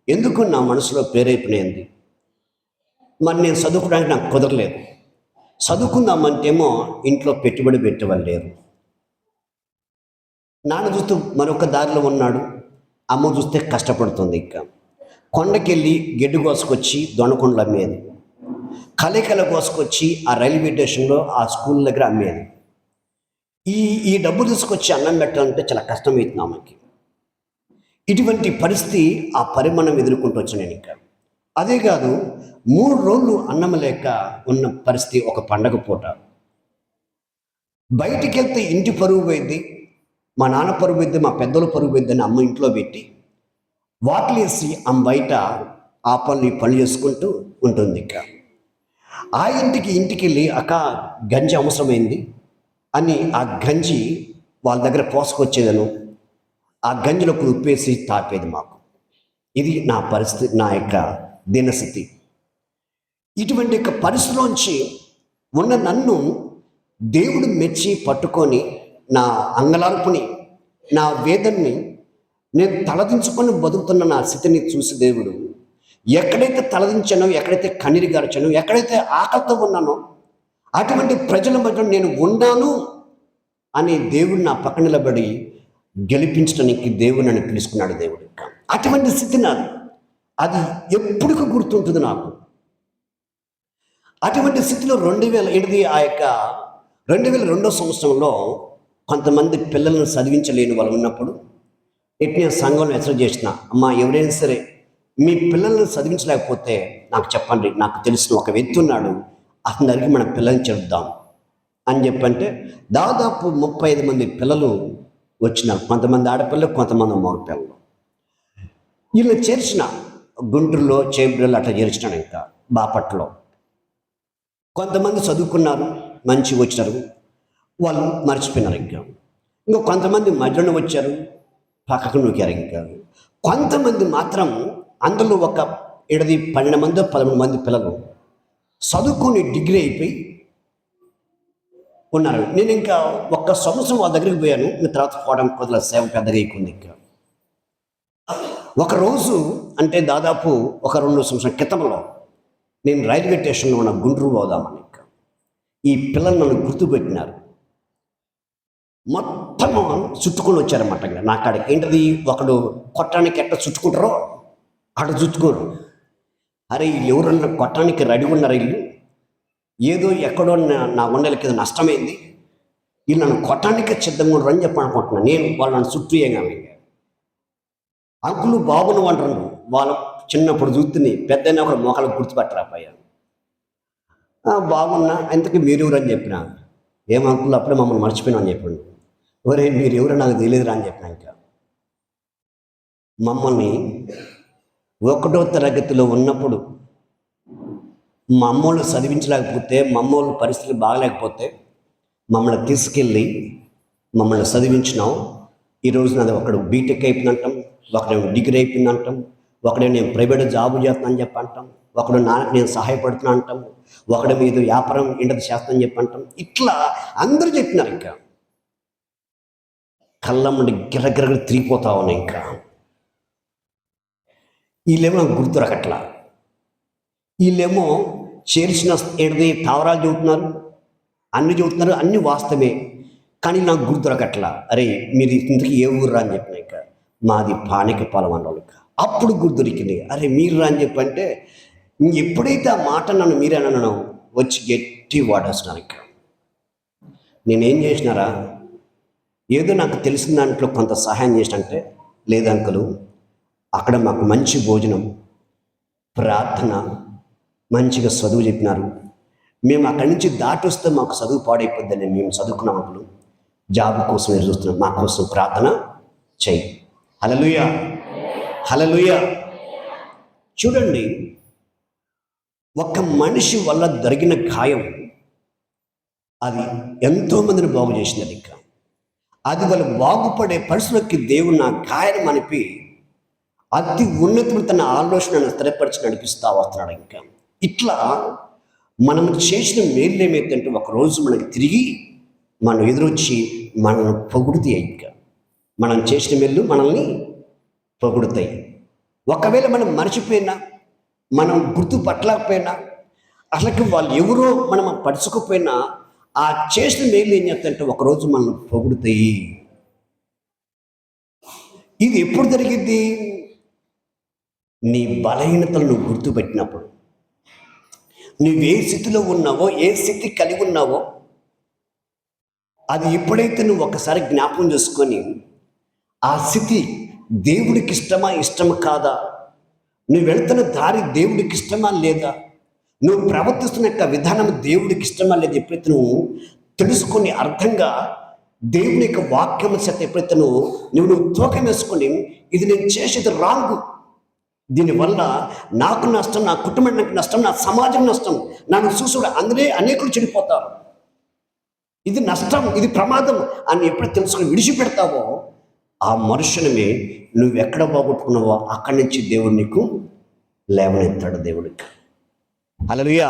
ఎందుకు నా మనసులో ప్రేరేపణైంది. మరి నేను చదువుకోవడానికి నాకు కుదరలేదు. చదువుకుందామంటేమో ఇంట్లో పెట్టుబడి పెట్టేవాళ్ళు లేరు. నాన్న చూస్తూ మరొక దారిలో ఉన్నాడు, అమ్మ చూస్తే కష్టపడుతుంది. ఇంకా కొండకెళ్ళి గెడ్డు కోసుకొచ్చి దొండకొండలు అమ్మేది, కలకల కోసుకొచ్చి ఆ రైల్వే స్టేషన్లో ఆ స్కూల్ దగ్గర అమ్మేది. ఈ డబ్బు తీసుకొచ్చి అన్నం పెట్టాలంటే చాలా కష్టమవుతుంది ఆమెకి. ఇటువంటి పరిస్థితి, ఆ పరిమాణం ఎదుర్కొంటూ వచ్చాను నేను. ఇంకా అదే కాదు, 3 రోజులు అన్నం లేక ఉన్న పరిస్థితి. ఒక పండగ పూట బయటికి వెళ్తే ఇంటి పరుగు పోయింది, మా నాన్న పరుగు పోయింది, మా పెద్దల పరుగు పోయింది అని అమ్మ ఇంట్లో పెట్టి వాకిలేసి ఆమె బయట ఆ పనులు ఈ పనులు చేసుకుంటూ ఉంటుంది. ఇంకా ఆ ఇంటికి వెళ్ళి అక్క గంజి అవసరమైంది అని ఆ గంజి వాళ్ళ దగ్గర పోసుకొచ్చేదను, ఆ గంజిలో ఉప్పేసి తాపేది మాకు. ఇది నా పరిస్థితి, నా యొక్క దినస్థితి. ఇటువంటి యొక్క పరిస్థితిలోంచి ఉన్న నన్ను దేవుడు మెచ్చి పట్టుకొని నా అంగలార్పుని, నా వేదన్ని, నేను తలదించుకొని బతుకుతున్న నా స్థితిని చూసి దేవుడు ఎక్కడైతే తలదించానో, ఎక్కడైతే కన్నీరు గార్చానో, ఎక్కడైతే ఆకలితో ఉన్నానో అటువంటి ప్రజల మధ్య నేను ఉన్నాను అని దేవుడు నా పక్కన నిలబడి గెలిపించడానికి దేవుడు నన్ను పిలుచుకున్నాడు. దేవుడు అటువంటి స్థితి నాది. అది ఎప్పటికీ గుర్తుంటుంది నాకు. అటువంటి స్థితిలో 2002 సంవత్సరంలో కొంతమంది పిల్లలను చదివించలేని వాళ్ళు ఉన్నప్పుడు ఎట్లా సంఘంలో హెచ్చరిక చేసిన, అమ్మా ఎవరైనా సరే మీ పిల్లలను చదివించలేకపోతే నాకు చెప్పండి, నాకు తెలిసిన ఒక వ్యక్తి ఉన్నాడు, అతని దగ్గరికి మన పిల్లల్ని చెప్దాం అని చెప్పంటే దాదాపు 35 మంది పిల్లలు వచ్చినారు. కొంతమంది ఆడపిల్లలు, కొంతమంది మగపిల్లలు. వీళ్ళు చేర్చిన గుంటూరులో, చేబ్రలు అట్లా చేర్చినాడు. ఇంకా బాపట్లో కొంతమంది చదువుకున్నారు, మంచిగా వచ్చినారు, వాళ్ళు మర్చిపోయినారు. ఇంకా కొంతమంది మధ్యలో వచ్చారు, పక్కకు నూకారు. ఇంకా కొంతమంది మాత్రం అందులో ఒక 12 మంది 13 మంది పిల్లలు చదువుకొని డిగ్రీ అయిపోయి ఉన్నారు. నేను ఇంకా ఒక్క సంవత్సరం వాళ్ళ దగ్గరికి పోయాను. మీ తర్వాత పోవడం కొద్దిగా సేవ పెద్దగా అయిపోయింది. ఇంకా ఒకరోజు అంటే దాదాపు ఒక 2 సంవత్సరాల క్రితంలో నేను రైల్వే స్టేషన్లో ఉన్న గుంటూరు పోదామని ఇంకా ఈ పిల్లలు నన్ను గుర్తుపెట్టినారు. మొత్తము చుట్టుకొని వచ్చారన్నమాట. నా కాడికి ఏంటది, ఒకడు కొట్టడానికి ఎట్లా చుట్టుకుంటారో అక్కడ చుట్టుకోరు. అరే వీళ్ళు ఎవరన్నా కొట్టడానికి రెడీ ఉన్నారు, వీళ్ళు ఏదో ఎక్కడో నా గుండెలకి ఏదో నష్టమైంది, వీళ్ళు నన్ను కొట్టడానికి సిద్ధంగా ఉండరు అని చెప్పి అనుకుంటున్నాను. నేను వాళ్ళు నన్ను చుట్టూ ఏగాలి. అంకులు బాబును అంటారు, వాళ్ళు చిన్నప్పుడు చూస్తుంది, పెద్ద ఒక మోకాలకు గుర్తుపట్టరాపోయాను. బాగున్నా అందుకే మీరెవరు అని చెప్పిన, ఏం అంకులు అప్పుడే మమ్మల్ని మర్చిపోయినా అని చెప్పండి. ఒరే మీరు ఎవరో నాకు తెలియదురా అని చెప్పిన. ఇంకా మమ్మల్ని 1వ తరగతిలో ఉన్నప్పుడు మా అమ్మోళ్ళు చదివించలేకపోతే, మా అమ్మోళ్ళ పరిస్థితులు బాగలేకపోతే మమ్మల్ని తీసుకెళ్ళి మమ్మల్ని చదివించినాం. ఈరోజు నాది ఒకడు బీటెక్ అయిపోయిందంటాం, ఒకడేమో డిగ్రీ అయిపోయిందంటాం, ఒకడే నేను ప్రైవేట్ జాబు చేస్తానని చెప్పి అంటాం, ఒకడు నాన్నకు నేను సహాయపడుతున్నా అంటాం, ఒకడు మీద వ్యాపారం ఇంటది చేస్తానని చెప్పి అంటాం. ఇట్లా అందరూ చెప్పినారు. ఇంకా కళ్ళమ్మడి గిరగిర తిరిగిపోతా ఉన్నాయి. ఇంకా వీళ్ళేమో నాకు గుర్తు రకట్లా, వీళ్ళేమో చేర్చిన ఏడిది తావరాలు చెబుతున్నారు, అన్ని చెబుతున్నారు, అన్ని వాస్తవమే, కానీ నాకు గుర్తు రకట్లా. అరే మీరు ఇంతకీ ఏ ఊర్రా అని చెప్పిన. ఇంకా మాది పాణికపాలెం అన్న వాళ్ళకి అప్పుడు గుర్తు దొరికింది. అరే మీరు రా అని చెప్పంటే ఎప్పుడైతే ఆ మాట నన్ను మీరే అన్నాను వచ్చి గట్టి వాడేస్తున్నాను. ఇంకా నేనేం చేసినారా, ఏదో నాకు తెలిసిన దాంట్లో కొంత సహాయం చేసినంటే, లేదంకలు అక్కడ మాకు మంచి భోజనం, ప్రార్థన, మంచిగా చదువు చెప్పినారు, మేము అక్కడి నుంచి దాటి వస్తే మాకు చదువు పాడైపోద్దని మేము చదువుకున్నాం. అప్పుడు జాబ్ కోసం ఎదురు చూస్తున్నాం, మా కోసం ప్రార్థన చెయ్యి. హల్లెలూయా, హల్లెలూయా. చూడండి, ఒక మనిషి వల్ల జరిగిన గాయం అది ఎంతోమందిని బాగు చేసినది. ఇంకా అది వాళ్ళు బాగుపడే పరిస్థితులకి దేవుడు నా గాయాన్ని మనిపి అతి ఉన్నతమైన తన ఆలోచనను స్థిరపరిచి నడిపిస్తూ వస్తున్నాడు. ఇంకా ఇట్లా మనం చేసిన మేలు ఏమైతే ఒకరోజు మనకి తిరిగి మనం ఎదురొచ్చి మనల్ని పొగుడుతాయి. ఇంకా మనం చేసిన మేలు మనల్ని పొగుడుతాయి. ఒకవేళ మనం మర్చిపోయినా, మనం గుర్తుపట్టలేకపోయినా, అసలు వాళ్ళు ఎవరో మనం పడుచుకోపోయినా, ఆ చేసిన మేలు ఏం చేస్తాయంటే ఒకరోజు మనల్ని పొగుడుతాయి. ఇది ఎప్పుడు జరిగింది? నీ బలహీనతలు నువ్వు గుర్తుపెట్టినప్పుడు, నువ్వు ఏ స్థితిలో ఉన్నావో, ఏ స్థితి కలిగి ఉన్నావో అది ఎప్పుడైతే నువ్వు ఒకసారి జ్ఞాపకం చేసుకొని ఆ స్థితి దేవుడికి ఇష్టమా ఇష్టమా కాదా, నువ్వు వెళ్తున్న దారి దేవుడికి ఇష్టమా లేదా, నువ్వు ప్రవర్తిస్తున్న యొక్క విధానం దేవుడికి ఇష్టమా లేదా ఎప్పుడైతే నువ్వు తెలుసుకొని అర్థంగా దేవుని యొక్క వాక్యం చేత ఎప్పుడైతే నువ్వు తూకం వేసుకొని ఇది నేను చేసేది రాంగ్, దీనివల్ల నాకు నష్టం, నా కుటుంబానికి నష్టం, నా సమాజం నష్టం, నన్ను చూసుడు అందులో అనేకులు చెడిపోతారు, ఇది నష్టం, ఇది ప్రమాదం అని ఎప్పుడు తెలుసుకొని విడిచిపెడతావో ఆ మనుషులమే నువ్వు ఎక్కడ పోగొట్టుకున్నావో అక్కడి నుంచి దేవుడు నీకు లేవనెత్తాడు. దేవుడికి హల్లెలూయా.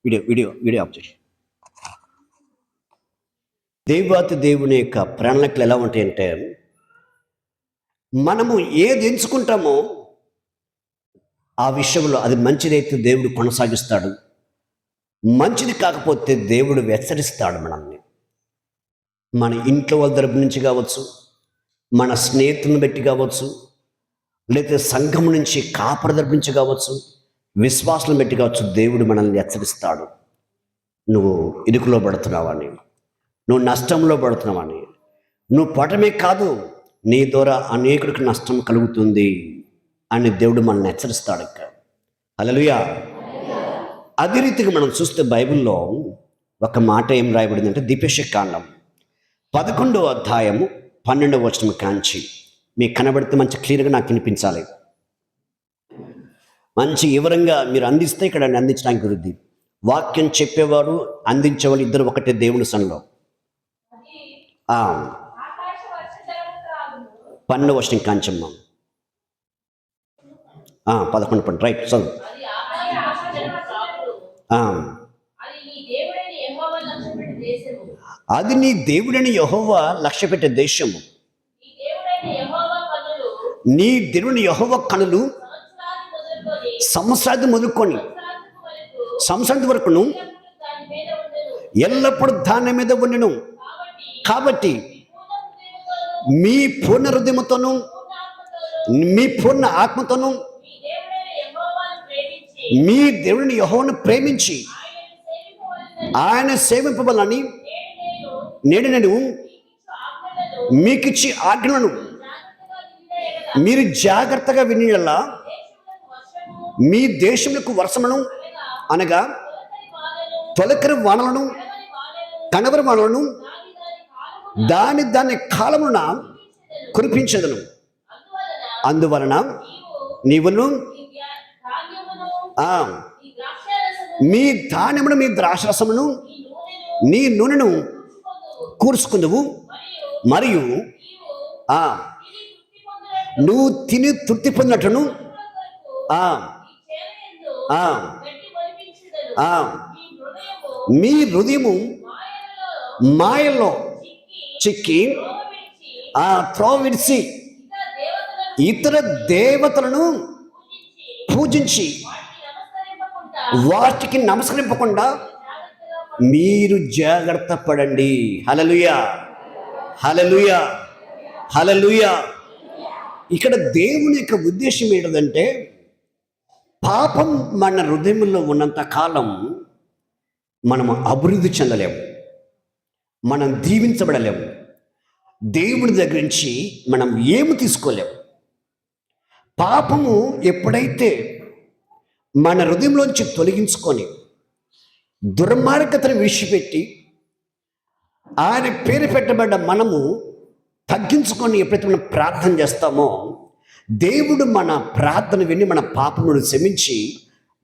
వీడియో ఆఫ్ చేసి. దేవాతి దేవుని యొక్క ప్రణాళికలు ఎలా ఉంటాయంటే, మనము ఏది ఎంచుకుంటామో ఆ విషయంలో అది మంచిదైతే దేవుడు కొనసాగిస్తాడు, మంచిది కాకపోతే దేవుడు హెచ్చరిస్తాడు మనల్ని. మన ఇంట్లో వాళ్ళ తరపు నుంచి కావచ్చు, మన స్నేహితులను బట్టి కావచ్చు, లేదా సంఘం నుంచి కాపరి తరపు నుంచి కావచ్చు, విశ్వాసం బట్టి కావచ్చు, దేవుడు మనల్ని హెచ్చరిస్తాడు. నువ్వు ఇరుకులో పడుతున్నావని, నువ్వు నష్టంలో పడుతున్నావని, నువ్వు పడమే కాదు నీ ద్వారా అనేకుడికి నష్టం కలుగుతుంది అని దేవుడు మనల్ని హెచ్చరిస్తాడు ఇక్కడ. హల్లెలూయా. అదే రీతిగా మనం చూస్తే బైబిల్లో ఒక మాట ఏం రాయబడిందంటే ద్విపదేశకాండం 11వ అధ్యాయము 12వ వచనం కాంచి మీకు కనబడితే మంచి క్లియర్గా నాకు వినిపించాలి. మంచి వివరంగా మీరు అందిస్తే ఇక్కడ అందించడానికి వృద్ధి. వాక్యం చెప్పేవారు అందించేవాళ్ళు ఇద్దరు ఒకటే దేవుని సన్నిలో. 12వ వచనం కాంచమ్మ 11 రైట్ చదువు. అది నీ దేవుడని యెహోవా లక్ష్యపెట్టే దేశము. నీ దేవుని యెహోవా కనులు సంవత్సరాది మొదలుకొని సంవత్సరాది వరకును ఎల్లప్పుడూ దాని మీద ఉండెను. కాబట్టి మీ పూర్ణ హృదయముతోను మీ పూర్ణ ఆత్మతోను మీ దేవుని యెహోవాను ప్రేమించి ఆయన సేవింపబలని నేను మీకిచ్చి ఆజ్ఞలను మీరు జాగ్రత్తగా వినిలా మీ దేశములకు వర్షమును అనగా తొలకరి వానలను కనవరి వానలను దాని కాలమున కురిపించదను. అందువలన నీవును మీ ధాన్యమును మీ ద్రాక్షరసమును నీ నూనెను కూర్చుకుందువు, మరియు నువ్వు తిని తృప్తి పొందినట్టును మీ హృదయము మాయల్లో చిక్కి త్రోవ విడిచి ఇతర దేవతలను పూజించి వాటికి నమస్కరింపకుండా మీరు జాగ్రత్త పడండి. హల్లెలూయా, హల్లెలూయా, హల్లెలూయా. ఇక్కడ దేవుని యొక్క ఉద్దేశం ఏంటంటే పాపం మన హృదయంలో ఉన్నంత కాలం మనము అభివృద్ధి చెందలేము, మనం దీవించబడలేము, దేవుడి దగ్గర నుంచి మనం ఏమి తీసుకోలేము. పాపము ఎప్పుడైతే మన హృదయంలోంచి తొలగించుకొని దుర్మార్గతను విడిచిపెట్టి ఆయన పేరు పెట్టబడ్డ మనము తగ్గించుకొని ఎప్పుడైతే మనం ప్రార్థన చేస్తామో దేవుడు మన ప్రార్థన విని మన పాపమును క్షమించి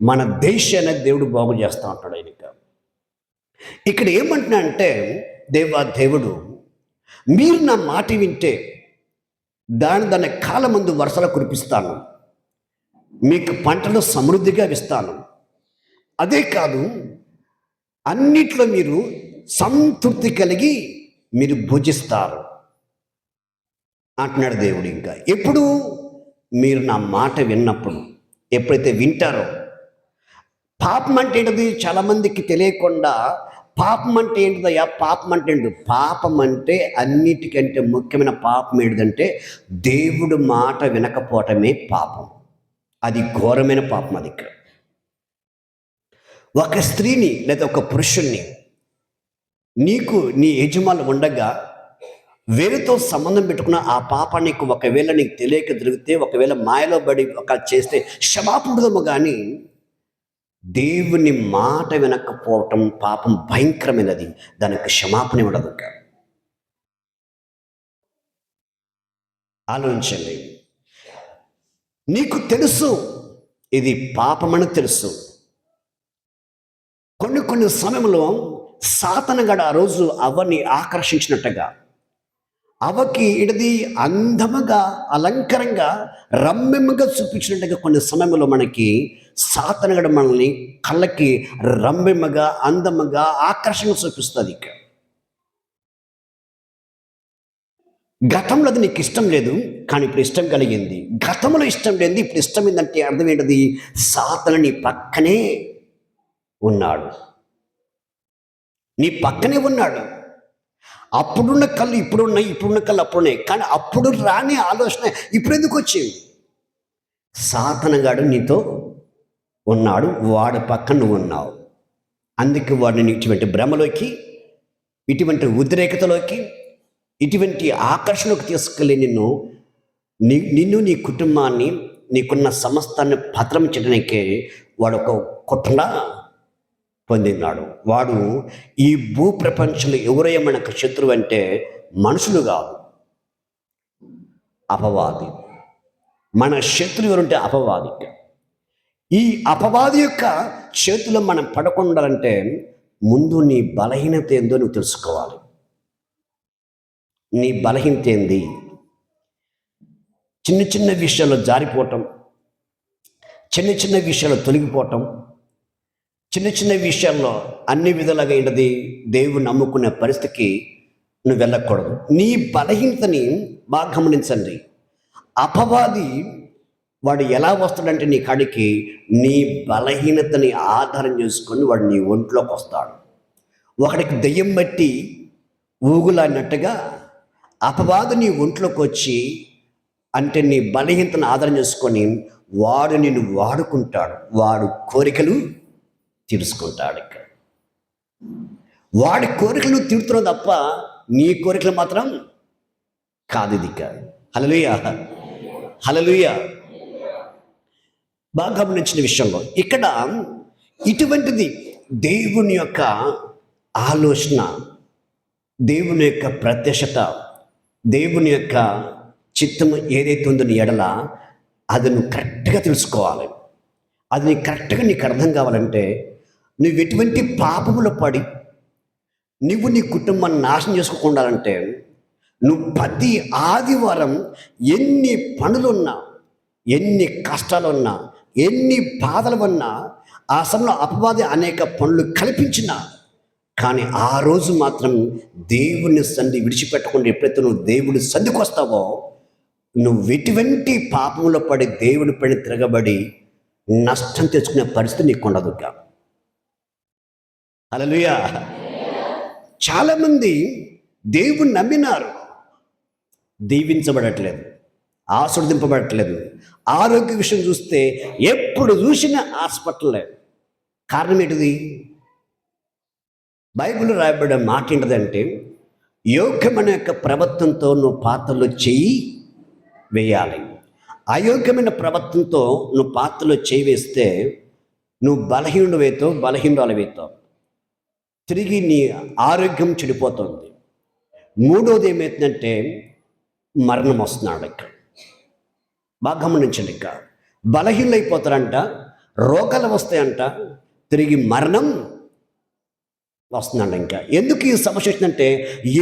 మన దేశాన్ని దేవుడు బాగు చేస్తూ ఉంటాడు. ఆయన ఇక్కడ ఏమంటున్నా అంటే దేవుడు మీరు నా మాట వింటే దాని కాలమందు వర్షాలు కురిపిస్తాను, మీకు పంటలు సమృద్ధిగా ఇస్తాను, అదే కాదు అన్నిట్లో మీరు సంతృప్తి కలిగి మీరు భుజిస్తారు అంటున్నాడు దేవుడు. ఇంకా ఎప్పుడు మీరు నా మాట విన్నప్పుడు, ఎప్పుడైతే వింటారో. పాపం అంటే ఏంటది చాలామందికి తెలియకుండా, పాపం అంటే ఏంటిదయ్యా, పాపం అంటే ఏంటి? పాపం అంటే అన్నిటికంటే ముఖ్యమైన పాపం ఏంటిదంటే దేవుడు మాట వినకపోవటమే పాపం. అది ఘోరమైన పాపం. అది ఇక్కడ ఒక స్త్రీని లేదా ఒక పురుషుణ్ణి నీకు నీ యజమానులు ఉండగా వేరేతో సంబంధం పెట్టుకున్న ఆ పాప నీకు ఒకవేళ నీకు తెలియక దొరికితే, ఒకవేళ మాయలో పడి ఒక చేస్తే క్షమాపణము, కానీ దేవుని మాట వినకపోవటం పాపం భయంకరమైనది. దానికి క్షమాపణ ఉండదు. ఆలోచించండి. నీకు తెలుసు ఇది పాపమని తెలుసు. కొన్ని సమయంలో సాతానుగాడు ఆ రోజు అవ్వని ఆకర్షించినట్టుగా, అవ్వకి ఇది అందముగా అలంకరంగా రమ్యముగా చూపించినట్టుగా కొన్ని సమయంలో మనకి సాతానుగాడు మనల్ని కళ్ళకి రమ్యముగా అందముగా ఆకర్షణగా చూపిస్తుంది. గతంలో అది నీకు ఇష్టం లేదు, కానీ ఇప్పుడు ఇష్టం కలిగింది. గతంలో ఇష్టం లేదు, ఇప్పుడు ఇష్టం ఏంటంటే అర్థం ఏంటది? సాతాను నీ పక్కనే ఉన్నాడు, నీ పక్కనే ఉన్నాడు. అప్పుడున్న కళ్ళు ఇప్పుడున్నాయి, ఇప్పుడున్న కళ్ళు అప్పుడున్నాయి, కానీ అప్పుడు రాని ఆలోచన ఇప్పుడు ఎందుకు వచ్చింది? సాతానుగాడు నీతో ఉన్నాడు, వాడి పక్కన నువ్వు ఉన్నావు. అందుకే వాడిని ఇటువంటి భ్రమలోకి, ఇటువంటి ఉద్రేకతలోకి, ఇటువంటి ఆకర్షణకు తీసుకెళ్ళి నిన్ను నీ కుటుంబాన్ని, నీకున్న సమస్తాన్ని పత్రం చేయడానికే వాడు ఒక కుట్ర పొందినాడు. వాడు ఈ భూ ప్రపంచంలో ఎవరయ్యా మనకు శత్రువు అంటే మనుషులు కాదు, అపవాది. మన శత్రువు ఎవరుంటే అపవాది. ఈ అపవాది యొక్క చేతిలో మనం పడకుండాలంటే ముందు నీ బలహీనత ఏందో నువ్వు తెలుసుకోవాలి. నీ బలహీనత ఏంది? చిన్న చిన్న విషయాల్లో జారిపోవటం, చిన్న చిన్న విషయాల్లో తొలగిపోవటం, చిన్న చిన్న విషయాల్లో అన్ని విధాలుగా ఏంటది దేవుని నమ్ముకునే పరిస్థితికి నువ్వు వెళ్ళకూడదు. నీ బలహీనతని బాగా గమనించండి. అపవాది వాడు ఎలా వస్తాడంటే నీ కాడికి నీ బలహీనతని ఆధారం చేసుకొని వాడు నీ ఒంట్లోకి వస్తాడు. ఒకడికి దెయ్యం బట్టి ఊగులాడినట్టుగా అపవాది నీ ఒంట్లోకి వచ్చి అంటే నీ బలహీనతను ఆధారం చేసుకొని వాడు నిన్ను వాడుకుంటాడు. వాడు కోరికలు తీర్చుకుంటాడు. వాడి కోరికలు తీరుతున్నావు తప్ప నీ కోరికలు మాత్రం కాదు. ఇది కాదు. హల్లెలూయా, హల్లెలూయా. బాగా గమనించిన విషయంలో ఇక్కడ ఇటువంటిది దేవుని యొక్క ఆలోచన, దేవుని యొక్క ప్రత్యక్షత, దేవుని యొక్క చిత్తము ఏదైతే ఉందో నీ ఎడల అది నువ్వు కరెక్ట్గా తెలుసుకోవాలి. అది నీకు కరెక్ట్గా నీకు అర్థం కావాలంటే నువ్వు ఎటువంటి పాపములో పడి నువ్వు నీ కుటుంబాన్ని నాశనం చేసుకోకుండాలంటే నువ్వు ప్రతి ఆదివారం ఎన్ని పనులున్నా, ఎన్ని కష్టాలున్నా, ఎన్ని బాధలు ఉన్నా, ఆ సమయంలో అపవాది అనేక పనులు కల్పించినా కానీ ఆ రోజు మాత్రం దేవుని సంధి విడిచిపెట్టకుండా ఎప్పుడైతే నువ్వు దేవుడి సంధికి వస్తావో నువ్వు ఎటువంటి పాపంలో పడి దేవుడి పడి తిరగబడి నష్టం తెచ్చుకునే పరిస్థితి నీకు ఉండదు. హల్లెలూయా. చాలామంది దేవుని నమ్మినారు, దీవించబడట్లేదు, ఆశీర్వదింపబడట్లేదు. ఆరోగ్య విషయం చూస్తే ఎప్పుడు చూసినా హాస్పిటల్లే. కారణం ఏంటిది? బైబిల్ రాయబడిన మాట ఏంటంటే యోగ్యమైన యొక్క ప్రవర్తనతో నువ్వు పాత్రలో చెయ్యి వేయాలి. అయోగ్యమైన ప్రవర్తనతో నువ్వు పాత్రలో చేయి వేస్తే నువ్వు బలహీనురాలవుతావు. తిరిగి నీ ఆరోగ్యం చెడిపోతుంది. మూడోది ఏమవుతుందంటే మరణం వస్తున్నాడు. ఇక్కడ బాగా గమనించండి. ఇక బలహీనలు అయిపోతారంట, రోగాలు వస్తాయంట, తిరిగి మరణం వస్తుందంట. ఇంకా ఎందుకు ఈ సమస్య వచ్చిందంటే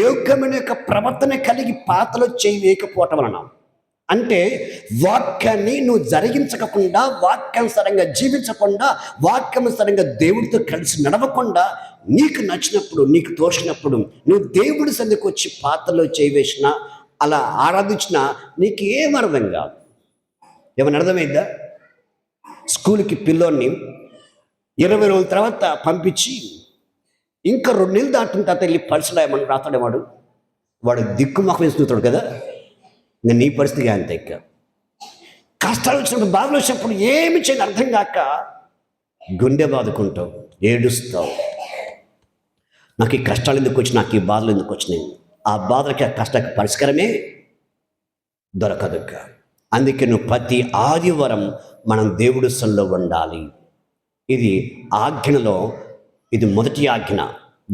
యోగ్యమైన యొక్క ప్రవర్తన కలిగి పాత్రలో చేయి వేయకపోవటం వలన. అంటే వాక్యాన్ని నువ్వు జరిగించకుండా, వాక్యానుసారంగా జీవించకుండా, వాక్యానుసారంగా దేవుడితో కలిసి నడవకుండా నీకు నచ్చినప్పుడు, నీకు తోచినప్పుడు నువ్వు దేవుడి సన్నిధికి వచ్చి పాత్రలో చేయి వేసినా, అలా ఆరాధించినా నీకు ఏం అర్థం కాదు. ఏమైనా అర్థమైందా? స్కూల్కి పిల్లోని 20 రోజుల తర్వాత పంపించి ఇంకా 2 నెలలు దాటిన తర్వాత వెళ్ళి పరీక్షలు ఏమన్నా రాస్తాడేవాడు, వాడు దిక్కుమొఖం వేసుకుంటాడు కదా. ఇంకా నీ పరిస్థితి అంతే. ఇక కష్టాలు వచ్చినప్పుడు, బాధలు వచ్చినప్పుడు ఏమి చేయని అర్థం కాక గుండె బాదుకుంటావు, ఏడుస్తావు. నాకు ఈ కష్టాలు ఎందుకు వచ్చి, నాకు ఈ బాధలు ఎందుకు వచ్చినాయి? ఆ బాధలకి, ఆ కష్టానికి పరిష్కారమే దొరకదు. అందుకే నువ్వు ప్రతి ఆదివారం మనం దేవుడి సన్నిధిలో ఉండాలి. ఇది ఆజ్ఞలో ఇది మొదటి ఆజ్ఞ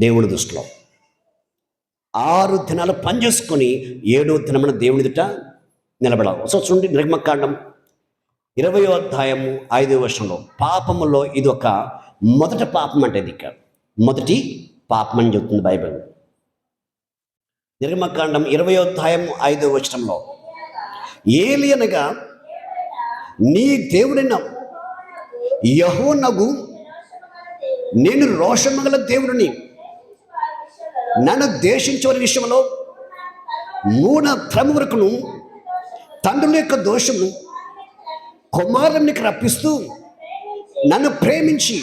దేవుడి దృష్టిలో. 6 దినాలు పనిచేసుకొని 7వ దినమున దేవుని ఎదుట నిలబడాలి. చూడండి, నిర్గమకాండం 20వ అధ్యాయము 5వ వచనంలో పాపములో ఇది ఒక మొదటి పాపం అంటే ఇది మొదటి పాపం అని చెప్తుంది బైబిల్. నిర్గమకాండం 20వ అధ్యాయము 5వ వచనంలో ఏలియనగా నీ దేవుడైన యెహోవానగు నేను రోషమగల దేవుడిని, నన్ను దేశించే విషయంలో మూఢ భ్రమ వరకును తండ్రుల యొక్క దోషము కుమారునికి రప్పిస్తూ నన్ను ప్రేమించి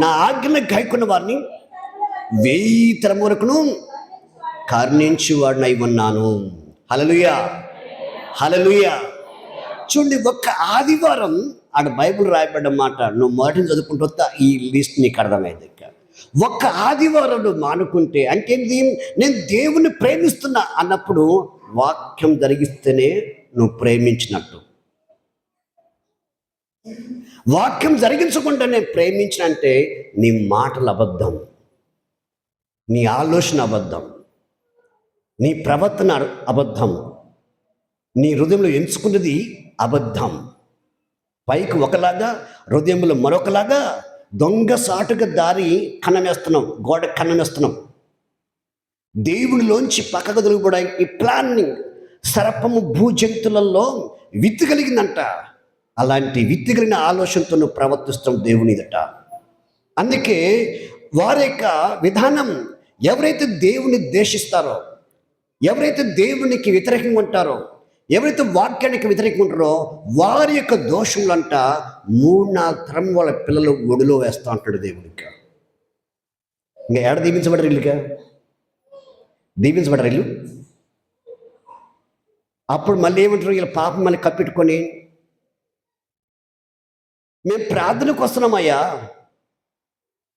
నా ఆజ్ఞను గైకొన్న వారిని 1000 తరం వరకును కరుణించి వాడినై ఉన్నాను. హల్లెలూయా, హల్లెలూయా. చూడండి, ఒక్క ఆదివారం ఆడ బైబిల్ రాయబడ్డ మాట నువ్వు మొదటి చదువుకుంటూ వస్తా ఈ లిస్ట్ నీకు అర్థమైంది. ఒక్క ఆదివారం నువ్వు మానుకుంటే అంటే ఏంది? నేను దేవుని ప్రేమిస్తున్నా అన్నప్పుడు వాక్యం జరిగిస్తేనే నువ్వు ప్రేమించినట్టు. వాక్యం జరిగించకుండా నేను ప్రేమించినంటే నీ మాటలు అబద్ధం, నీ ఆలోచన అబద్ధం, నీ ప్రవర్తన అబద్ధం, నీ హృదయంలో ఎంచుకున్నది అబద్ధం. పైకి ఒకలాగా హృదయంలో మరొకలాగా దొంగ సాటుగా దారి కన్నమేస్తున్నాం, గోడ కన్నమేస్తున్నాం. దేవునిలోంచి పక్కకు దొరికిపోవడానికి ప్లానింగ్. సర్పము భూజంతులలో విత్తు కలిగిందంట. అలాంటి విత్తు కలిగిన ఆలోచనతో నువ్వు ప్రవర్తిస్తాం దేవునిదట. అందుకే వారి యొక్క విధానం, ఎవరైతే దేవుని ద్వేషిస్తారో, ఎవరైతే దేవునికి వ్యతిరేకంగా ఉంటారో, ఎవరైతే వాక్యానికి వ్యతిరేకంగా ఉంటారో వారి యొక్క దోషములంట 3-4 తరం వాళ్ళ పిల్లలు ఒడిలో వేస్తూ అంటాడు దేవునికి. ఇంకా ఏడ దీవించబడరు ఇల్లుగా? దీవించబడరు ఇల్లు. అప్పుడు మళ్ళీ ఏమంటారు? వీళ్ళ పాపం మళ్ళీ కప్పెట్టుకొని, మేము ప్రార్థనకు వస్తున్నామయ్యా,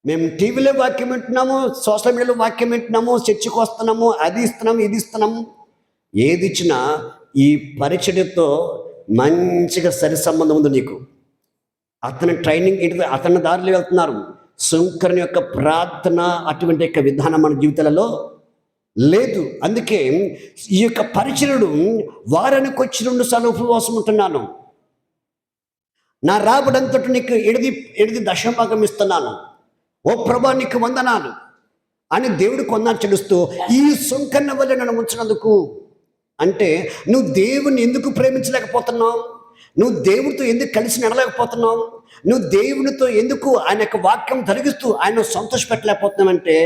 మేము టీవీలో వాక్యం వింటున్నాము, సోషల్ మీడియాలో వాక్యం వింటున్నాము, చర్చికి వస్తున్నాము, అది ఇస్తున్నాము, ఇది ఇస్తున్నాము. ఏది ఇచ్చినా ఈ పరిచర్యతో మంచిగా సరి సంబంధం ఉంది నీకు. అతని ట్రైనింగ్ ఏంటిది? అతని దారిలో వెళ్తున్నారు. శంకరుని యొక్క ప్రార్థన అటువంటి యొక్క విధానం మన జీవితాలలో లేదు. అందుకే ఈ యొక్క పరిచర్యడు వారానికి వచ్చి 2 సార్లు ఉపవాసం ఉంటున్నాను, నా రాబడంతటి నీకు ఎడిది దశభాగం ఇస్తున్నాను, ఓ ప్రభా నీకు వందనాలు అని దేవుడికి వందనాలు చెల్లిస్తూ ఈ శంకరుని వల్ల నన్ను ఉంచినందుకు. అంటే నువ్వు దేవుని ఎందుకు ప్రేమించలేకపోతున్నావు? నువ్వు దేవుడితో ఎందుకు కలిసి నడలేకపోతున్నావు? నువ్వు దేవునితో ఎందుకు ఆయన యొక్క వాక్యం జరిగిస్తూ ఆయన సంతోషపెట్టలేకపోతున్నావు? అంటే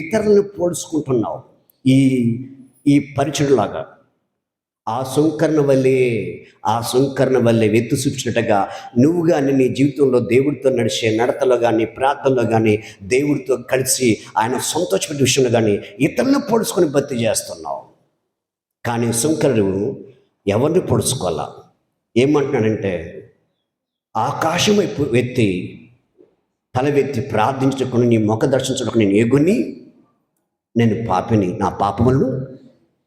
ఇతరులను పోల్చుకుంటున్నావు. ఈ పరిచయులాగా ఆ శంకరుని వల్లే వెత్తు చూపించినట్టుగా నువ్వు కానీ నీ జీవితంలో దేవుడితో నడిచే నడతలో కానీ ప్రార్థనలో కానీ దేవుడితో కలిసి ఆయన సంతోషపెట్టే విషయంలో కానీ ఇతరులను పోల్చుకొని భక్తి చేస్తున్నావు. కానీ శంకరుడు ఎవరిని పొడుచుకోవాలా? ఏమంటున్నాడంటే, ఆకాశం వైపు ఎత్తి తలవెత్తి ప్రార్థించకుండా నీ ముఖ దర్శించడానికి నేను ఏగుని, నేను పాపిని, నా పాపములను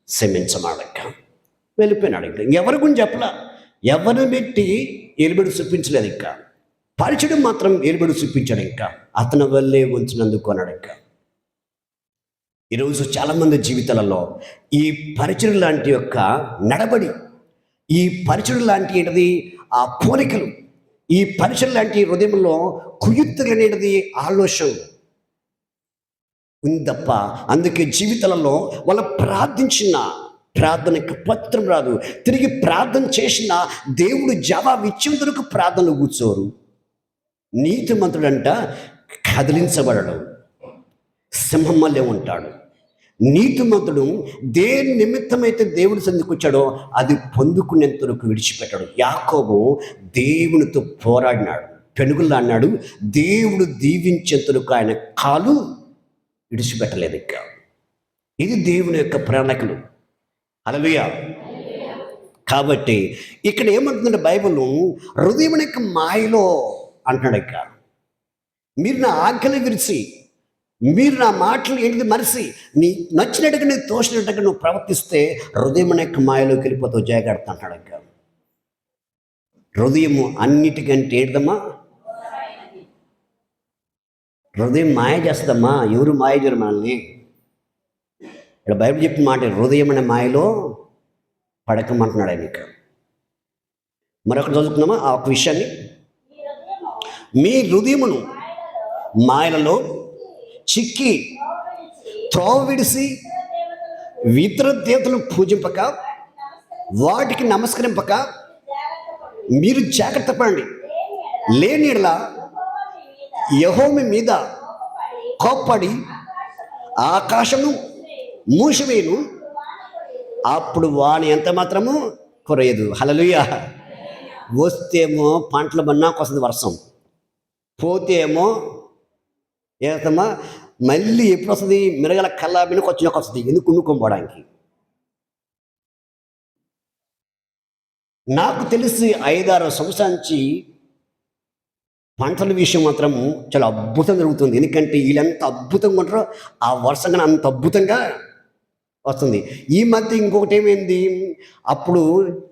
క్షమించమాడక వెళ్ళిపోయినాడు. ఇంకా ఎవరి గురించి చెప్పలా, ఎవరిని పెట్టి ఎలుబడి చూపించలేదు. ఇంకా పరిచయం మాత్రం ఎలుబడి చూపించాడు. ఇంకా అతని వల్లే ఉంచినందుకు అన్నాడు. ఇంకా ఈరోజు చాలామంది జీవితాలలో ఈ పరిచయం లాంటి యొక్క నడబడి, ఈ పరిచయం లాంటి ఏంటిది ఆ పోలికలు, ఈ పరిచయం లాంటి హృదయంలో కుయుక్తులు అనేది ఆలోచన ఉంది తప్ప, అందుకే జీవితాలలో వాళ్ళు ప్రార్థించిన ప్రార్థనకు పత్రం రాదు. తిరిగి ప్రార్థన చేసిన దేవుడు జవాబు ఇచ్చేందుకు ప్రార్థనలు కూర్చోరు. నీతిమంతుడంట కదిలించబడడు, సింహం వల్లే ఉంటాడు. నీతిమంతుడు దేని నిమిత్తమైతే దేవుడి సన్నిధికి వచ్చాడో అది పొందుకునేంత వరకు విడిచిపెట్టాడు. యాకోబు దేవునితో పోరాడినాడు, పెనుగులాడినాడు. దేవుడు దీవించేంత వరకు ఆయన కాలు విడిచిపెట్టలేదు. ఇంకా ఇది దేవుని యొక్క ప్రణాళికలు. హల్లెలూయా. కాబట్టి ఇక్కడ ఏమంటుందంటే బైబిల్, హృదయం యొక్క మాయలో అంటున్నాడు. ఇక మీరు నా ఆజ్ఞలు విరిచి, మీరు నా మాటలు ఏంటిది మరిసి, నీ నచ్చినట్టుగా నీకు తోచినట్టుగా నువ్వు ప్రవర్తిస్తే హృదయం యొక్క మాయలోకి వెళ్ళిపోతావు, జాగ్రత్త అంటాడు. ఇంకా హృదయము అన్నిటికంటే ఏంటిదమ్మా? హృదయం మాయ చేస్తుందమ్మా. ఎవరు మాయ చేయరు మనల్ని. ఇక్కడ బైబిల్ చెప్పిన మాట, హృదయం అనే మాయలో పడకమంటున్నాడు ఆయన. ఇక మరొకటి చదువుకున్నామా ఆ ఒక విషయాన్ని? మీ హృదయమును మాయలలో చిక్కి త్రోవ విడిసి ఇతర దేవతలను పూజింపక వాటికి నమస్కరింపక మీరు జాగ్రత్త పడండి. లేని యెడల యెహోవా మీద కోప్పడి ఆకాశము మూసివేయును, అప్పుడు వాని ఎంత మాత్రము కురయదు. హల్లెలూయా. వస్తేమో పంటల బన్నాకు వస్తుంది వర్షం, పోతే ఏమో ఏమా మళ్ళీ ఎప్పుడు వస్తుంది? మిరగల కల్లాబినకు వచ్చినాక వస్తుంది. ఎందుకు కొనుక్కోపోవడానికి. నాకు తెలిసి 5-6 సంవత్సరాల నుంచి పంటల విషయం మాత్రం చాలా అద్భుతంగా జరుగుతుంది. ఎందుకంటే వీళ్ళెంత అద్భుతంగా ఉంటారో ఆ వర్షంగా అంత అద్భుతంగా వస్తుంది. ఈ మధ్య ఇంకొకటి ఏమైంది, అప్పుడు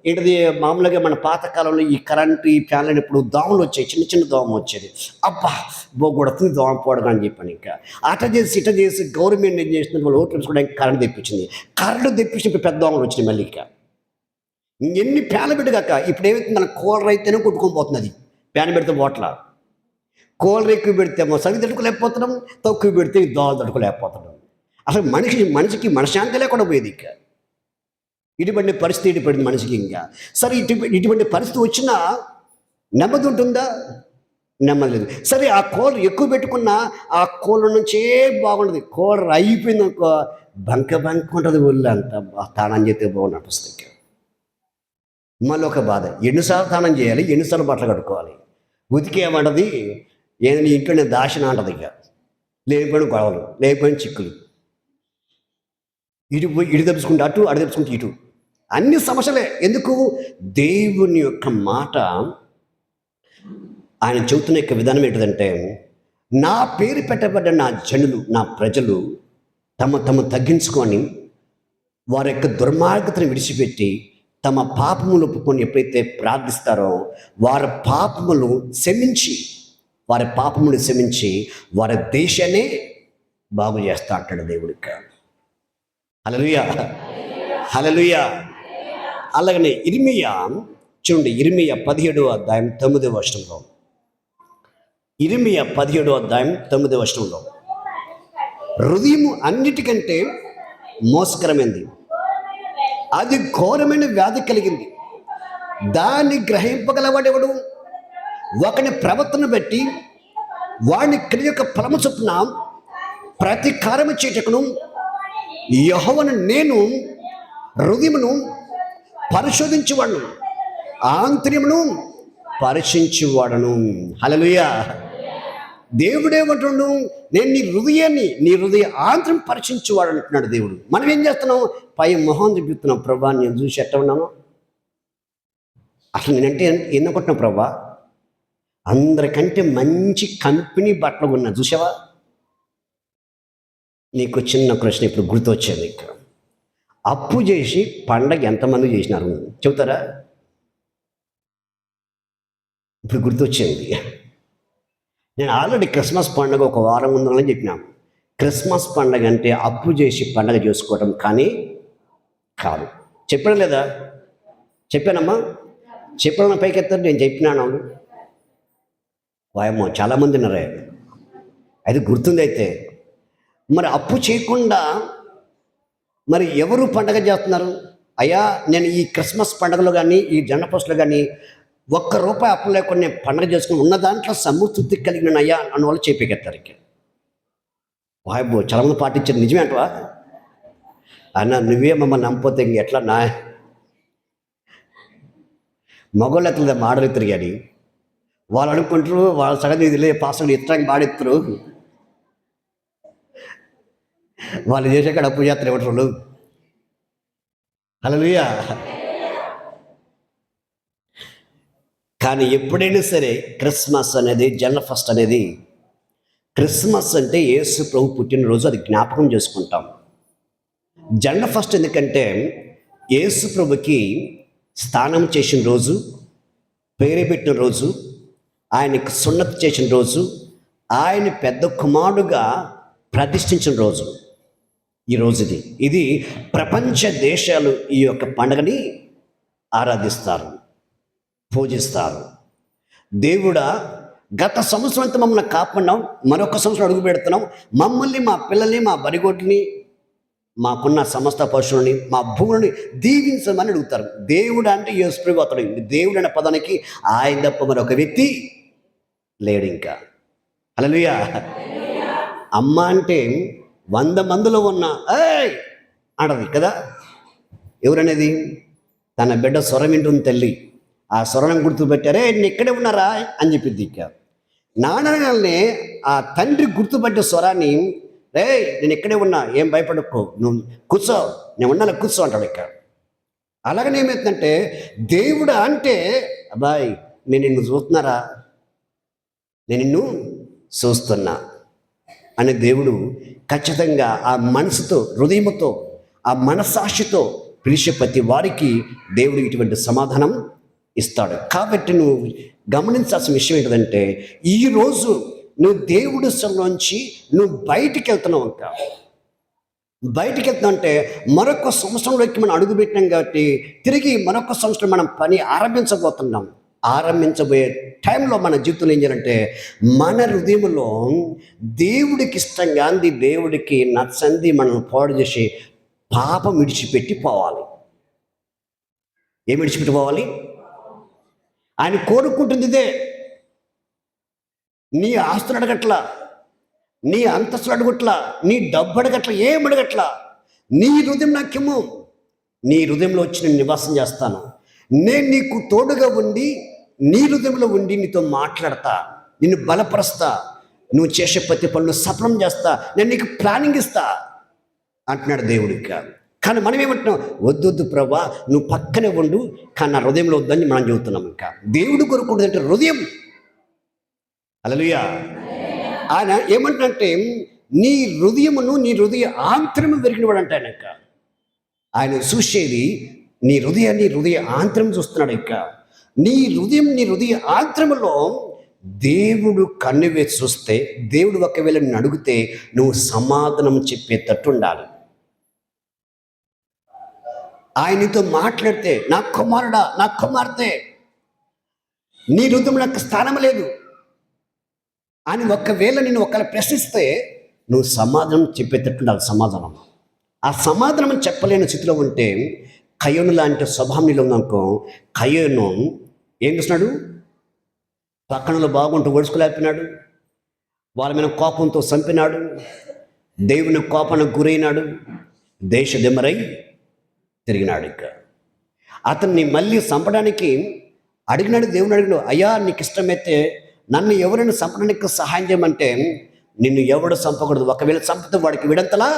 ఏంటిది, మామూలుగా మన పాతకాలంలో ఈ కరెంటు ఈ ఫ్యాన్లు అయినప్పుడు దోమలు వచ్చాయి, చిన్న చిన్న దోమ వచ్చేది. అబ్బా కొడుతుంది దోమ పోవడం అని చెప్పాను. ఇంకా అట చేసి ఇట చేసి గవర్నమెంట్ ఏం చేస్తుంది, వాళ్ళు ఓట్లు వేసుకోవడానికి కరెంట్ తెప్పించింది. కరెంటు తెప్పించినప్పుడు పెద్ద దోమలు వచ్చినాయి. మళ్ళీ ఇక ఎన్ని ఫ్యాన్లు పెట్టగాక ఇప్పుడు ఏమైతుంది, మన కూలర్ అయితేనే కొట్టుకొని పోతుంది. అది ఫ్యాన్ పెడితే ఓట్ల కూలర్ ఎక్కువ పెడితే సరి తట్టుకోలేకపోతున్నాం, తక్కువ పెడితే దోమలు తట్టుకోలేకపోతున్నాం. అసలు మనిషికి మనశ్శాంతి లేకుండా పోయేది. ఇక ఇటువంటి పరిస్థితి పడింది మనిషికి. ఇంకా సరే ఇటువంటి పరిస్థితి వచ్చినా నెమ్మది ఉంటుందా? నెమ్మది లేదు. సరే ఆ కూలర్ ఎక్కువ పెట్టుకున్నా ఆ కూలర్ నుంచే బాగుంటుంది. కూలర్ అయిపోయింది అనుకో బంక ఉంటుంది, ఒళ్ళు అంతా స్నానం చేస్తే బాగుంది అనిపిస్తుంది. మళ్ళీ ఒక బాధ, ఎన్నిసార్లు స్నానం చేయాలి, ఎన్నిసార్లు బట్టలు కట్టుకోవాలి. ఉతికేమంటది, ఏదైనా ఇంట్లో నేను దాచిన అంటది. ఇక లేనిపోయిన గొడవలు, లేనిపోయిన చిక్కులు, ఇటు తెప్పించుకుంటే అటు, అటు తెప్పించుకుంటే ఇటు, అన్ని సమస్యలే. ఎందుకు? దేవుని యొక్క మాట ఆయన చెబుతున్న యొక్క విధానం ఏంటిదంటే, నా పేరు పెట్టబడ్డ నా జనులు, నా ప్రజలు తమ తగ్గించుకొని వారి యొక్క దుర్మార్గతను విడిచిపెట్టి తమ పాపములు ఒప్పుకొని ఎప్పుడైతే ప్రార్థిస్తారో వారి పాపములు క్షమించి వారి దేశాన్ని బాగు చేస్తా అంటాడు దేవుడికి. హల్లెలూయా, హల్లెలూయా. అలాగనే ఇర్మీయా చూడండి, ఇర్మీయా 17వ అధ్యాయం 9వ వచనంలో, ఇర్మీయా 17వ అధ్యాయం 9వ వచనంలో, హృదయం అన్నిటికంటే మోసకరమైంది, అది ఘోరమైన వ్యాధి కలిగింది, దాన్ని గ్రహింపగలవాడెవడు? ఒకని ప్రవర్తన బట్టి వాడిని క్రియ యొక్క ఫలము చొప్పున ప్రతీకారము చేయుటకును యెహోవాను నేను హృదయమును పరిశోధించువాడను, ఆంతర్యమును పరీక్షించువాడను. హల్లెలూయా. దేవుడేమంటున్నాడు? నేను నీ హృదయ ఆంతర్యం పరీక్షించువాడు అంటున్నాడు దేవుడు. మనం ఏం చేస్తున్నాం? పై మొహం చూపిస్తున్నాం. ప్రభా నేను చూసి ఎట్లా ఉన్నాను, అసలు నేనంటే ఎన్నుకుంటున్నావు ప్రభా, అందరికంటే మంచి కంపెనీ బట్టలు ఉన్నా చూసావా? నీకు చిన్న ప్రశ్న ఇప్పుడు గుర్తొచ్చింది. ఇక్కడ అప్పు చేసి పండగ ఎంతమంది చేసినారు చెబుతారా? ఇప్పుడు గుర్తొచ్చింది. నేను ఆల్రెడీ క్రిస్మస్ పండుగ ఒక వారం ముందని చెప్పినాను. క్రిస్మస్ పండుగ అంటే అప్పు చేసి పండుగ చేసుకోవడం కానీ కాదు. చెప్పాను లేదా? చెప్పానమ్మా, చెప్పాను. పైకి ఎత్తారు, నేను చెప్పినాను. వాయమ్మో చాలామంది ఉన్నారే, అది గుర్తుంది. అయితే మరి అప్పు చేయకుండా మరి ఎవరు పండగ చేస్తున్నారు? అయ్యా నేను ఈ క్రిస్మస్ పండుగలో కానీ ఈ జెండా పోస్టులో కానీ ₹1 అప్పు లేకుండా నేను పండుగ చేసుకుని ఉన్న దాంట్లో సమృద్ధి కలిగిన అయ్యా అన్న వాళ్ళు చెప్పేకెత్తారు. ఇక వాయబ్బో చాలామంది పాటించారు. నిజమే అంటవా అన్న? నువ్వే మమ్మల్ని నమ్మపోతే ఇంక ఎట్లా నా మగోళ్ళు ఎత్తలేదు మాడలు తిరిగాడి. వాళ్ళు అనుకుంటారు వాళ్ళ సగతి ఇదిలే పాసలు ఎత్తడానికి బాడెత్తారు, వాళ్ళు చేసాక అప్పు చేస్తారు ఎవరు. హల్లెలూయా. కానీ ఎప్పుడైనా సరే క్రిస్మస్ అనేది, జనవరి 1 అనేది, క్రిస్మస్ అంటే యేసు ప్రభు పుట్టినరోజు, అది జ్ఞాపకం చేసుకుంటాం. జనవరి 1 ఎందుకంటే యేసు ప్రభుకి స్నానం చేసిన రోజు, పేరు పెట్టిన రోజు, ఆయనకు సున్నతి చేసిన రోజు, ఆయన పెద్ద కుమారుడుగా ప్రతిష్ఠించిన రోజు ఈ రోజుది. ఇది ప్రపంచ దేశాలు ఈ యొక్క పండుగని ఆరాధిస్తారు, పూజిస్తారు. దేవుడా, గత సంవత్సరం అంతా మమ్మల్ని కాపాడినాం, మరొక సంవత్సరం అడుగు పెడుతున్నాం, మమ్మల్ని, మా పిల్లల్ని, మా బరిగొడ్ని, మాకున్న సమస్త పశువులని, మా భూములని దీవించమని అడుగుతారు. దేవుడు అంటే యేసు ప్రభు. అతడు దేవుడు అనే పదానికి ఆయన తప్ప మరొక వ్యక్తి లేడు ఇంకా. హల్లెలూయా. అమ్మ అంటే 100 మందిలో ఉన్న ఏయ్ అంటది కదా. ఎవరనేది? తన బిడ్డ స్వరం వింటుంది తల్లి. ఆ స్వరం గుర్తుపెట్టారే నేను ఇక్కడే ఉన్నారా అని చెప్పింది. ఇక నాన్ననే ఆ తండ్రి గుర్తుపట్టే స్వరాన్ని, రే నేను ఇక్కడే ఉన్నా, ఏం భయపడకు, నువ్వు కూర్చో, నేను ఉన్నాను కూర్చో అంటాడు. ఇక అలాగనే ఏమవుతుందంటే దేవుడు అంటే, అబ్బాయి నేను నిన్ను చూస్తున్నారా, నేను నిన్ను చూస్తున్నా అని దేవుడు ఖచ్చితంగా ఆ మనసుతో, హృదయంతో, ఆ మనస్సాక్షితో పిలిచే ప్రతి వారికి దేవుడు ఇటువంటి సమాధానం ఇస్తాడు. కాబట్టి నువ్వు గమనించాల్సిన విషయం ఏంటంటే, ఈరోజు నువ్వు దేవుడి సన్నిధిలోంచి నువ్వు బయటికి వెళ్తున్నావు. ఇంకా బయటికి వెళ్తున్నావు అంటే మరొక సంవత్సరంలోకి మనం అడుగుపెట్టినాం కాబట్టి తిరిగి మరొక సంవత్సరం మనం పని ఆరంభించబోతున్నాం. ఆరంభించబోయే టైంలో మన జీవితంలో ఏం చేయాలంటే, మన హృదయంలో దేవుడికి ఇష్టంగా అంది, దేవుడికి నచ్చంది మనం పాడు చేసి పాపం విడిచిపెట్టి పోవాలి. ఏం విడిచిపెట్టి పోవాలి? ఆయన కోరుకుంటుంది ఇదే. నీ ఆస్తులు అడగట్లా, నీ అంతస్తులు అడగట్లా, నీ డబ్బు అడగట్లా, ఏం అడగట్లా. నీ హృదయం నాకేమో, నీ హృదయంలో వచ్చి నేను నివాసం చేస్తాను. నేను నీకు తోడుగా ఉండి నీ హృదయంలో ఉండి నీతో మాట్లాడతా, నిన్ను బలపరుస్తా, నువ్వు చేసే ప్రతి పనులు సఫలం చేస్తా, నేను నీకు ప్లానింగ్ ఇస్తా అంటున్నాడు దేవుడికి. కానీ మనం ఏమంటున్నాం? వద్దు ప్రభా, నువ్వు పక్కనే ఉండు, కానీ నా హృదయంలో వద్దని మనం చెబుతున్నాం. ఇంకా దేవుడు కొరకు అంటే హృదయం. హల్లెలూయా. ఆయన ఏమంటున్నంటే, నీ హృదయమును, నీ హృదయ ఆంతరము వెరిగిన వాడు అంటాను. ఇంకా ఆయన చూసేది నీ హృదయ ఆంతరం చూస్తున్నాడు. ఇంకా నీ హృదయ ఆంతరములో దేవుడు కన్ను వేసి చూస్తే, దేవుడు ఒకవేళ నిన్ను అడిగితే నువ్వు సమాధానం చెప్పేటట్టు ఉండాలి. ఆయనతో మాట్లాడితే, నా కుమారుడా, నా కుమార్తె, నీ హృదయం నాకు స్థానం లేదు అని ఒకవేళ నేను ఒకవేళ ప్రశ్నిస్తే నువ్వు సమాధానం చెప్పేటట్టు ఉండాలి. సమాధానం, ఆ సమాధానం చెప్పలేని స్థితిలో ఉంటే, కయోను లాంటి స్వభావం నీలో ఉందనుకో, కయోను ఏం చేస్తున్నాడు? పక్కనలో బాగుంటూ ఓడుచుకోలేకపోయినాడు, వాళ్ళ మీద కోపంతో చంపినాడు, దేవుని కోపానికి గురైనాడు, దేశదిమ్మరై తిరిగినాడు. ఇక అతన్ని మళ్ళీ చంపడానికి అడిగినాడు. దేవుని అడిగినాడు, అయ్యా నీకు ఇష్టమైతే నన్ను ఎవరైనా చంపడానికి సహాయం చేయమంటే, నిన్ను ఎవడు చంపకూడదు, ఒకవేళ చంపితే వాడికి విడంతలా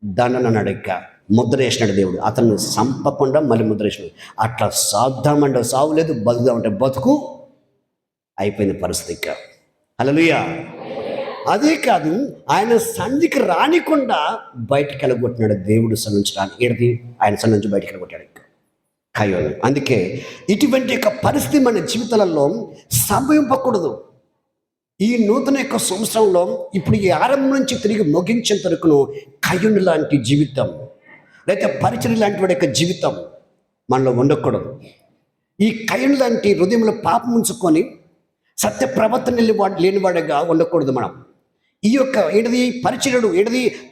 దండన అన్నాడు. ఇక ముద్ర వేసినాడు దేవుడు, అతను చంపకుండా మళ్ళీ ముద్ర వేసినాడు. అట్లా సాధ్యమంటే సావు లేదు, బతుకుదామంటే బతుకు అయిపోయింది పరిస్థితి. ఇక హల్లెలూయా. అదే కాదు, ఆయన సన్నిధికి రానికుండా బయటికి వెళ్ళగొట్టినాడు. దేవుడు సన్నిధించి ఏడిది ఆయన సన్నిధించి బయటికి వెళ్ళగొట్టాడు కయోను. అందుకే ఇటువంటి యొక్క పరిస్థితి మన జీవితాలలో సంభవింపకూడదు. ఈ నూతన యొక్క సంవత్సరంలో ఇప్పుడు ఈ ఆరంభం నుంచి తిరిగి ముగించేంత వరకును కయోను లాంటి జీవితం, లేకపోతే పరిచర్య లాంటి వాడి యొక్క జీవితం మనలో ఉండకూడదు. ఈ కయోను లాంటి హృదయంలో పాపం ఉంచుకొని సత్య ప్రవర్తన లేనివాడిగా ఉండకూడదు మనం. ఈ యొక్క పరిచర్యడు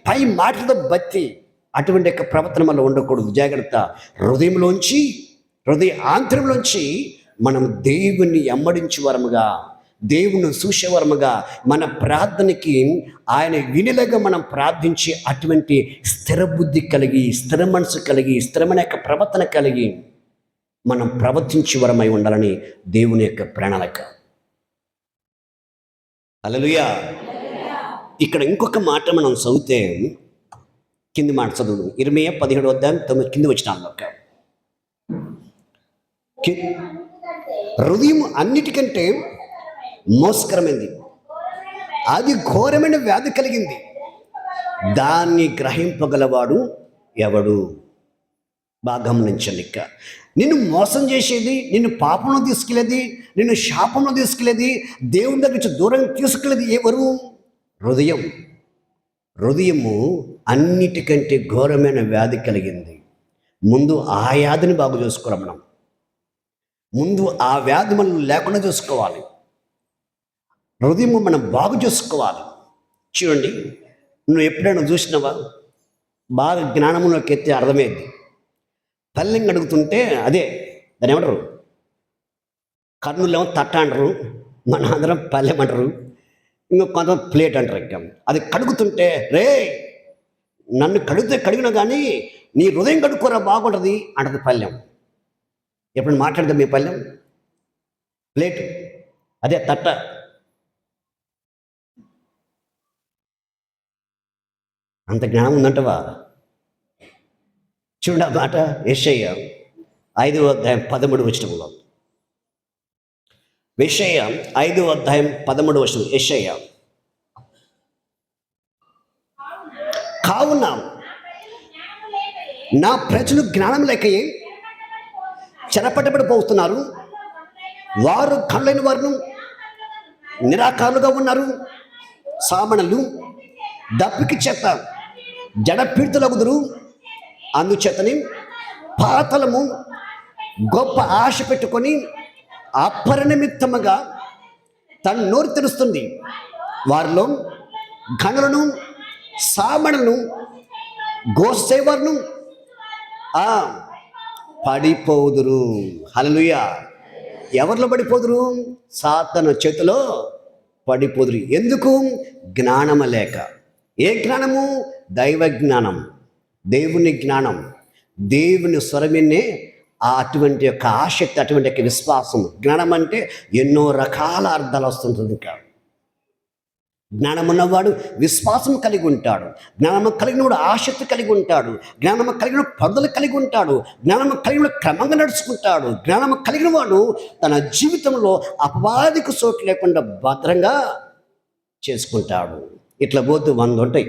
పై మాటలతో బతి అటువంటి యొక్క ప్రవర్తన మనలో ఉండకూడదు. జాగ్రత్త. హృదయ ఆంతరంలోంచి మనం దేవుణ్ణి ఎమ్మడించే వరముగా, దేవుణ్ణి చూసేవరముగా, మన ప్రార్థనకి ఆయన వినిలాగా మనం ప్రార్థించి అటువంటి స్థిర బుద్ధి కలిగి, స్థిర మనసు కలిగి, స్థిరమైన యొక్క ప్రవర్తన కలిగి మనం ప్రవర్తించే వరమై ఉండాలని దేవుని యొక్క ప్రణాళిక. హల్లెలూయా. ఇక్కడ ఇంకొక మాట మనం చదివితే, కింది మాట చదువు, ఇర్మీయా 17:9 కింది వచ్చినాను. హృదయం అన్నిటికంటే మోసకరమైంది, అది ఘోరమైన వ్యాధి కలిగింది, దాన్ని గ్రహింపగలవాడు ఎవడు? బాగా గమనించండి. ఇక నిన్ను మోసం చేసేది, నిన్ను పాపంలో తీసుకెళ్ళేది, నిన్ను శాపంలో తీసుకెళ్ళేది, దేవుని దగ్గర నుంచి దూరం తీసుకెళ్ళేది ఎవరు? హృదయము అన్నిటికంటే ఘోరమైన వ్యాధి కలిగింది. ముందు ఆ వ్యాధిని బాగు చేసుకోవాలి. మనం ముందు ఆ వ్యాధి మనం లేకుండా చూసుకోవాలి. హృదయము మనం బాగు చేసుకోవాలి. చూడండి, నువ్వు ఎప్పుడైనా చూసినావా? బాగా జ్ఞానంలోకి ఎత్తే అర్థమైంది. పల్లెంగా అడుగుతుంటే అదే దాన్ని ఏమంటారు? కర్నూలు తట్ట అంటారు, మన అందరం పల్లెం అంటారు, ఇంకో కొంత ప్లేట్ అంటారు. ఇంకా అది కడుగుతుంటే, రే నన్ను కడిగినా కానీ నీ హృదయం కడుక్కోరా బాగుంటుంది అంటది పల్లెం. ఎప్పుడు మాట్లాడదాం మీ పల్లెం? ప్లేట్ అదే తట్ట. అంత జ్ఞానం ఉందంటవా? చూడండి ఆ మాట, యెషయా 5:13 వచనంలో, యెషయా 5:13 యెషయా. కావున నా ప్రజలు జ్ఞానం లేకయే చెరపట్టబడిపోతున్నారు, వారు కళ్ళైన వారును నిరాకారులుగా ఉన్నారు, సామణలు దప్పికి చేత జడపీడితులగుదురు. అందుచేతని పాతలము గొప్ప ఆశ పెట్టుకొని అపరిమితముగా తన నోరు తెరుస్తుంది. వారిలో గనులను సామణలను గోసేవారును పడిపోదురు. హల్లెలూయా. ఎవరిలో పడిపోదురు? సాతాను చేతిలో పడిపోదురు. ఎందుకు? జ్ఞానము లేక. ఏ జ్ఞానము? దైవ జ్ఞానం, దేవుని జ్ఞానం, దేవుని స్వరమిన్నే అటువంటి యొక్క ఆసక్తి, అటువంటి యొక్క విశ్వాసం. జ్ఞానం అంటే ఎన్నో రకాల అర్థాలు వస్తుంటుంది. ఇంకా జ్ఞానం ఉన్నవాడు విశ్వాసం కలిగి ఉంటాడు, జ్ఞానము కలిగినవాడు ఆసక్తి కలిగి ఉంటాడు, జ్ఞానము కలిగిన పరుదలు కలిగి ఉంటాడు, జ్ఞానము కలిగిన క్రమంగా నడుచుకుంటాడు. జ్ఞానము కలిగిన వాడు తన జీవితంలో అపవాదికి చోటు లేకుండా భద్రంగా చేసుకుంటాడు. ఇట్లా పోతూ 100 ఉంటాయి.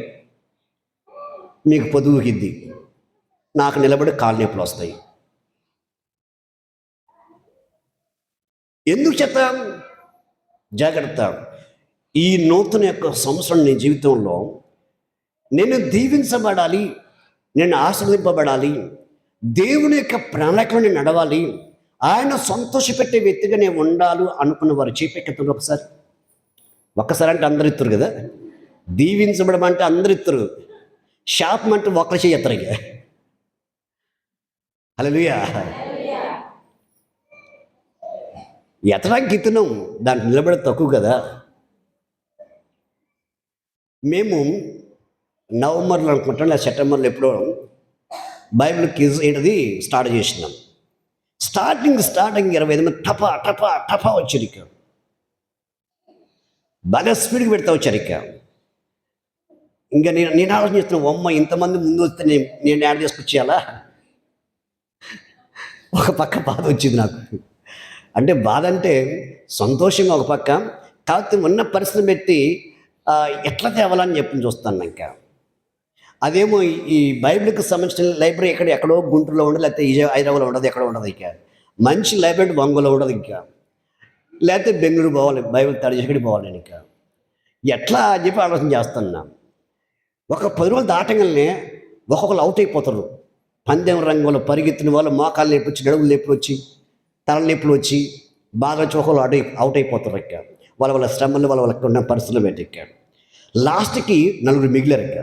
మీకు పొదువుకిద్ది, నాకు నిలబడి కాలు నొప్పులు వస్తాయి. ఎందుకు చెప్తాం? జాగ్రత్త. ఈ నూతన యొక్క సంవత్సరం నీ జీవితంలో నేను దీవించబడాలి, నేను ఆశీర్వదింపబడాలి, దేవుని యొక్క ప్రణాళికలో నేను నడవాలి, ఆయన సంతోషపెట్టే వ్యక్తిగా నేను ఉండాలి అనుకున్న వారు చేపెక్కతుంది. ఒక్కసారి అంటే అందరు ఇస్తారు కదా. దీవించబడమంటే అందరు ఇస్తారు, శాపం అంటే ఒకరు చేయత్తరు. ఇక హల్లెలూయా. ఎతడానికి ఇతనం దానికి నిలబడి తక్కువ కదా. మేము నవంబర్లో అనుకుంటాం, లేదా సెప్టెంబర్లో ఎప్పుడో బైబిల్ క్విజ్ ఏంటిది స్టార్ట్ చేసినాం. స్టార్టింగ్ 25 మంది టపా టపా టపా వచ్చారు. ఇక బాగా స్పీడ్కి పెడతా వచ్చారు. ఇక ఇంకా నేను ఆలోచిస్తున్నాను, అమ్మ ఇంతమంది ముందు వస్తే నేను యాడ్ చేసుకొచ్చేయాలా? ఒక పక్క బాధ వచ్చింది నాకు. అంటే బాధ అంటే సంతోషంగా ఒక పక్క, కాకపోతే ఉన్న పరిస్థితిని పెట్టి ఎట్లా తేవాలని చెప్పి చూస్తాను. ఇంకా అదేమో ఈ బైబిల్కి సంబంధించిన లైబ్రరీ ఎక్కడో గుంటూరులో ఉండదు, లేకపోతే హైదరాబాద్లో ఉండదు, ఎక్కడ ఉండదు. ఇక మంచి లైబ్రరీ ఒంగోలో ఉండదు. ఇంకా లేకపోతే బెంగళూరు పోవాలి, బైబిల్ తడి ఎక్కడికి పోవాలి. నేను ఇంకా ఎట్లా అని చెప్పి ఆలోచన చేస్తున్నా. ఒక 10 రోజులు దాటంగానే ఒక్కొక్కరు అవుట్ అయిపోతారు. పందెం రంగంలో పరిగెత్తిన వాళ్ళు మోకాలు నొప్పి వచ్చి, నడుములు నొప్పులు వచ్చి, తల నొప్పులు వచ్చి బాగా చోకలు అవుట్ అయిపోతారు. ఎక్క వాళ్ళ శ్రమలు వాళ్ళకి ఉన్న పరిస్థితులు పెట్టి ఎక్కాడు. లాస్ట్కి 4 మిగిలారు. ఎక్క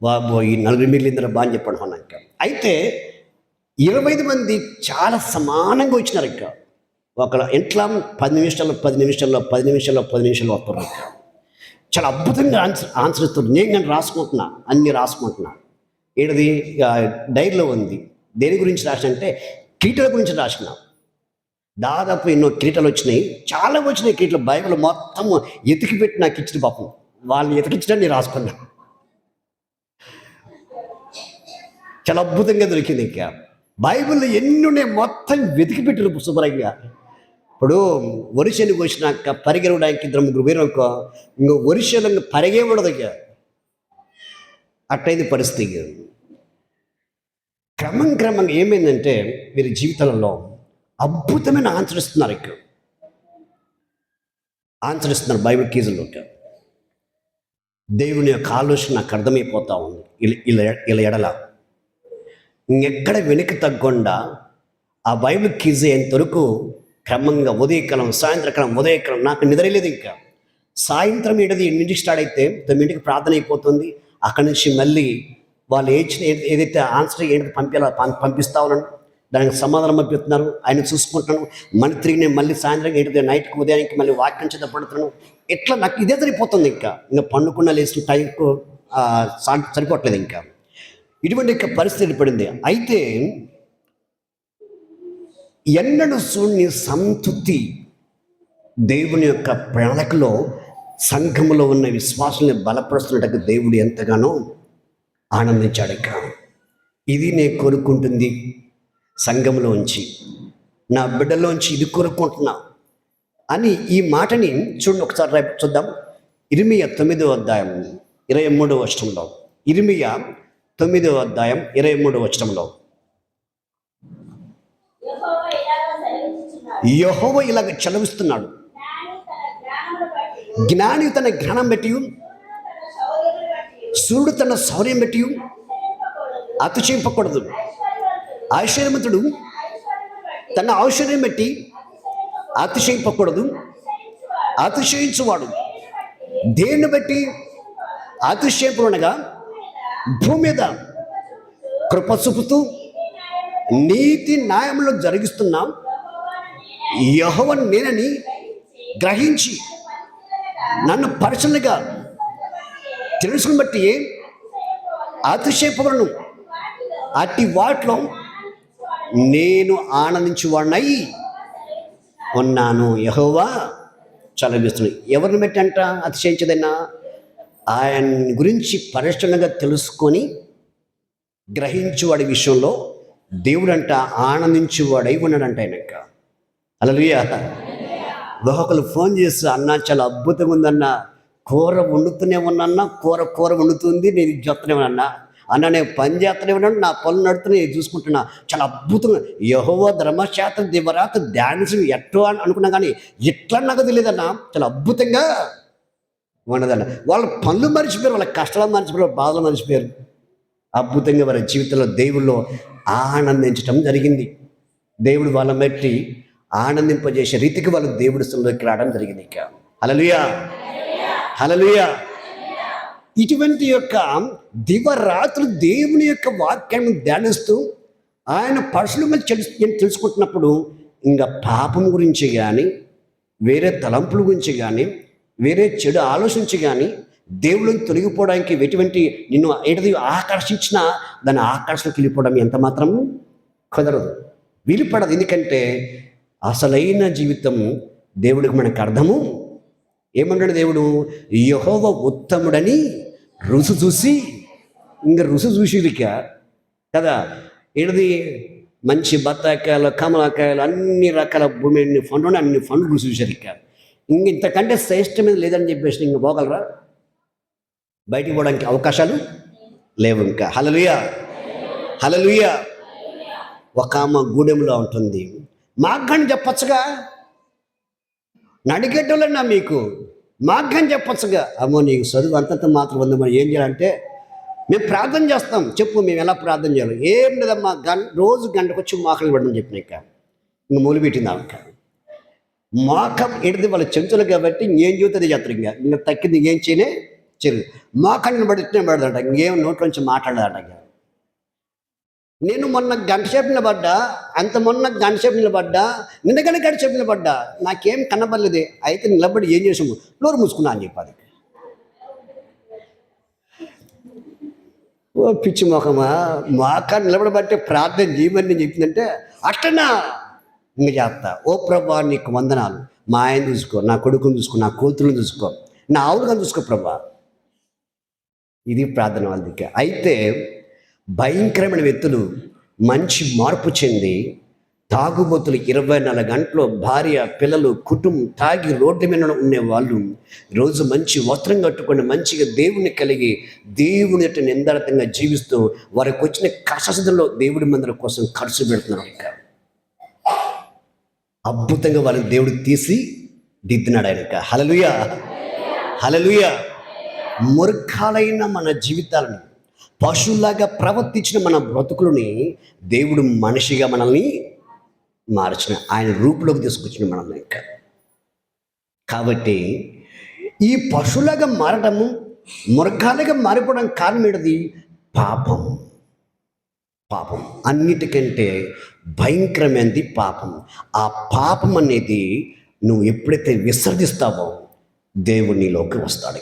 బాబో ఈ 4 మిగిలిందని బాగా అని చెప్పండి అన్నాక. అయితే 25 మంది చాలా సమానంగా వచ్చినారు. ఎక్క ఒకళ్ళ ఇంట్లో 10 నిమిషాల్లో వస్తారు. ఎక్క చాలా అద్భుతంగా ఆన్సర్ ఇస్తారు. నేను కానీ రాసుకుంటున్నా, అన్నీ రాసుకుంటున్నా. ఏది డైరీలో ఉంది. దేని గురించి రాసిన అంటే కీటల గురించి రాసిన. దాదాపు ఎన్నో కీటలు వచ్చినాయి, చాలా వచ్చినాయి కీటలు. బైబిల్ మొత్తం ఎతికి పెట్టి నాకు ఇచ్చిన పాపం, వాళ్ళని ఎతికించడం నేను రాసుకున్నా. చాలా అద్భుతంగా దొరికింది. ఇంకా బైబిల్లో ఎన్నున్నాయి మొత్తం వెతికి పెట్టారు శుభ్రంగా. ఇప్పుడు వరిసేను కోసినాక పరిగెరవడానికి 2-3 పోయినాక ఇంకో వరిసేలు పరిగే ఉండదు. ఇక అట్టయింది పరిస్థితి. క్రమంగా ఏమైందంటే వీరి జీవితాలలో అద్భుతమైన ఆన్సర్ ఇస్తున్నారు. ఇక్కడ ఆన్సర్ ఇస్తున్నారు బైబిల్ క్విజ్లో. దేవుని యొక్క ఆలోచన నాకు అర్థమైపోతా ఉంది. ఇలా ఎడల ఇంకెక్కడ వెనక్కి తగ్గకుండా ఆ బైబిల్ క్విజ్ అయ్యేంతవరకు క్రమంగా ఉదయకాలం, ఉదయకాలం నాకు నిద్రలేదు. ఇంకా సాయంత్రం 8 స్టార్ట్ అయితే 9 ప్రార్థన అయిపోతుంది. అక్కడి నుంచి మళ్ళీ వాళ్ళు ఏదైతే ఆన్సర్ ఏంటి పంపిస్తా ఉన్నాను, దానికి సమాధానం పంపిస్తున్నారు, ఆయన చూసుకుంటున్నాను. మళ్ళీ తిరిగి నేను మళ్ళీ సాయంత్రం నైట్కి ఉదయానికి మళ్ళీ వాక్యం చేతపడుతున్నాను. ఇట్లా నాకు ఇదే సరిపోతుంది. ఇంకా పండుకున్న లేచిన టైంకు సరిపోవట్లేదు. ఇంకా ఇటువంటి పరిస్థితి పడింది. అయితే ఎన్నడూ చూడని సంతృప్తి దేవుని యొక్క ప్రణాళికలో సంఘములో ఉన్న విశ్వాసాన్ని బలపరుస్తున్నట్టు దేవుడు ఎంతగానో ఆనందించాడు. ఇక ఇది నేను కోరుకుంటుంది సంఘంలో ఉంచి నా బిడ్డలోంచి ఇది కోరుకుంటున్నా అని ఈ మాటని చూడండి. ఒకసారి రేపు చూద్దాం. ఇర్మియా 9వ అధ్యాయం 23వ వచనంలో, ఇర్మియా 9వ అధ్యాయం 23వ వచనంలో యెహోవా ఇలాగ చలవిస్తున్నాడు, జ్ఞాని తన జ్ఞానం బట్టి, సూర్యుడు తన శౌర్యం బట్టి అతిశయింపకూడదు. ఐశ్వర్యవంతుడు తన ఐశ్వర్యం బట్టి అతిశయింపకూడదు. అతిశయించువాడు దేన్ని బట్టి అతిశయింపునగా భూమి మీద కృప చూపుతూ నీతి న్యాయంలో జరిగిస్తున్నాం యెహోవా నేనని గ్రహించి నన్ను పరిశీలనగా తెలుసుకుని బట్టి అతిశయపలను. అట్టి వాటిలో నేను ఆనందించువాడినై ఉన్నాను. యెహోవా చలవిస్తున్నాడు. ఎవరిని బట్టి అంట అతిశయించదన్నా? ఆయన గురించి పరిశీలనగా తెలుసుకొని గ్రహించువాడి విషయంలో దేవుడంట ఆనందించువాడై ఉన్నాడంట ఆయనక. హల్లెలూయా. ఒకరు ఫోన్ చేసి, అన్న చాలా అద్భుతంగా ఉందన్న, కూర వండుతూనే ఉన్నా, కూర వండుతుంది, నేను ఇది చెప్తూనే ఉన్నా అన్న, నేను పని చేస్తూనే ఉన్నాను, నా పనులు నడుతూనే చూసుకుంటున్నా, చాలా అద్భుతంగా యెహోవా ధర్మశాస్త్ర దివరాత్రి ధ్యానించడం ఎట్టో అని అనుకున్నా, కానీ ఇట్లా నాకు తెలియదన్నా, చాలా అద్భుతంగా ఉన్నదన్న. వాళ్ళ పనులు మర్చిపోయారు, వాళ్ళ కష్టాలు మర్చిపోయారు, వాళ్ళ బాధలు మర్చిపోయారు. అద్భుతంగా వారి జీవితంలో దేవుల్లో ఆనందించడం జరిగింది. దేవుడు వాళ్ళని బట్టి ఆనందింపజేసే రీతికి వాళ్ళు దేవుడి స్థలంలోకి రావడం జరిగింది. ఇక హల్లెలూయా, హల్లెలూయా. ఇటువంటి యొక్క దివరాత్రులు దేవుని యొక్క వాక్యాన్ని ధ్యానిస్తూ ఆయన పరుషులుగా తెలుసుకుంటున్నప్పుడు ఇంకా పాపం గురించి కానీ, వేరే తలంపుల గురించి కానీ, వేరే చెడు ఆలోచించి కానీ దేవుడిని తొలగిపోవడానికి ఎటువంటి నిన్ను ఏది ఆకర్షించినా దాన్ని ఆకర్షణకి వెళ్ళిపోవడం ఎంత మాత్రం కుదరదు, వీలుపడదు. ఎందుకంటే అసలైన జీవితం దేవుడికి మనకు అర్థము ఏమంటాడు దేవుడు? యెహోవా ఉత్తముడని రుచి చూసి, ఇంకా రుచి చూసిరిక కదా, ఏది మంచి బత్తాకాయలు, కమలాకాయలు, అన్ని రకాల భూమి అన్ని పండ్లు, అన్ని పండ్లు రుచి చూసారిక. ఇంక ఇంతకంటే శ్రేష్టమైన లేదని చెప్పేసి ఇంక పోగలరా? బయటికి పోవడానికి అవకాశాలు లేవు ఇంకా. హల్లెలూయా, హల్లెలూయా. ఒక ఆమె గూడెంలో ఉంటుంది, మాగ్గని చెప్పచ్చుగా, నడిగేటోళ్ళన్నా మీకు మాగ్గని చెప్పచ్చుగా. అమ్మో నీకు చదువు అంతంత మాత్రం ఉంది, మరి ఏం చేయాలంటే మేము ప్రార్థన చేస్తాం. చెప్పు మేము ఎలా ప్రార్థన చేయాలి? ఏం లేదమ్మా, రోజు గంటకు వచ్చి మోకాలు పడమని చెప్పినాక ఇంక మొదలుపెట్టింది ఆమె. మోకం ఎడిది వాళ్ళ చెంచులు కాబట్టి ఇంకేం చూస్తుంది చేస్తారు, ఇంకా తక్కింది ఇంకేం చేయనే చెల్లి. మోకాన్ని పడితే పడదంట, ఇంకేం నోట్లోంచి మాట్లాడదంట. నేను మొన్న గంట సేపు నిలబడ్డా, మొన్న గంట సేపు నిలబడ్డా, నిన్నగానే గంట సేపు నిలబడ్డా, నాకేం కనబడలేదే. అయితే నిలబడి ఏం చేసాము? నోరు మూసుకున్నా అని చెప్పాలి. ఓ పిచ్చి మొఖమా, మోకాన్ని నిలబడబట్టే ప్రార్థన చేయమని నేను చెప్పిందంటే అట్టనా ఇంక చేస్తా. ఓ ప్రభా నీకు వందనాలు, మా ఆయన చూసుకో, నా కొడుకుని చూసుకో, నా కూతురుని చూసుకో, నా ఆవులుగా చూసుకో ప్రభా. ఇది ప్రార్థన వాళ్ళకి. అయితే భయంకరమైన వ్యక్తులు మంచి మార్పు చెంది తాగుబోతులు 24 గంటలు భార్య పిల్లలు కుటుంబం తాగి రోడ్డు మీద ఉండే వాళ్ళు రోజు మంచి వస్త్రం కట్టుకొని మంచిగా దేవుని కలిగి దేవుని యొక్క నిందారతంగా జీవిస్తూ వారికి వచ్చిన కష్టస్థితుల్లో దేవుడి మందిరం కోసం ఖర్చు పెడుతున్నారు. ఇంకా అద్భుతంగా వాళ్ళని దేవుడు తీసి దిద్దినాడు ఆయనక. హల్లెలూయా, హల్లెలూయా. మూర్ఖాలైన మన జీవితాలను, పశువులాగా ప్రవర్తించిన మన బ్రతుకులని దేవుడు మనిషిగా మనల్ని మార్చిన, ఆయన రూపులోకి తీసుకొచ్చిన మనల్ని. ఇంకా కాబట్టి ఈ పశువులాగా మారడము, మృగాలుగా మారిపోవడం కారణం ఏంటిది? పాపం. పాపం అన్నిటికంటే భయంకరమైనది పాపం. ఆ పాపం అనేది నువ్వు ఎప్పుడైతే విసర్జిస్తావో దేవుడు నీలోకి వస్తాడు.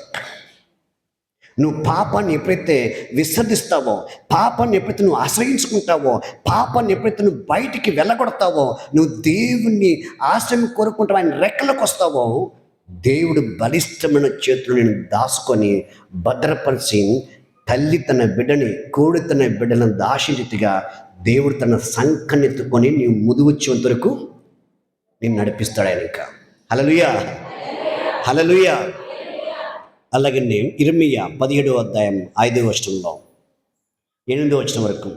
నువ్వు పాపాన్ని ఎప్పుడైతే విసర్జిస్తావో, పాపాన్ని ఎప్పుడైతే నువ్వు ఆశ్రయించుకుంటావో, పాపాన్ని ఎప్పుడైతే నువ్వు బయటికి వెళ్ళగొడతావో, నువ్వు దేవుణ్ణి ఆశ్రయం కోరుకుంటావు, ఆయన రెక్కలకు వస్తావో, దేవుడు బలిష్టమైన చేతులు నేను దాచుకొని భద్రపరిచి, తల్లి తన బిడ్డని, కోడి తన బిడ్డలను దాచిన రీతిగా దేవుడు తన సంకనెత్తుకొని నీవు ముదువచ్చేంత వరకు నేను నడిపిస్తాడు ఆయన ఇంకా. హల్లెలూయా, హల్లెలూయా. అలాగే ఇర్మీయా 17వ అధ్యాయం 5వ వచనంలో 8వ వచనం వరకు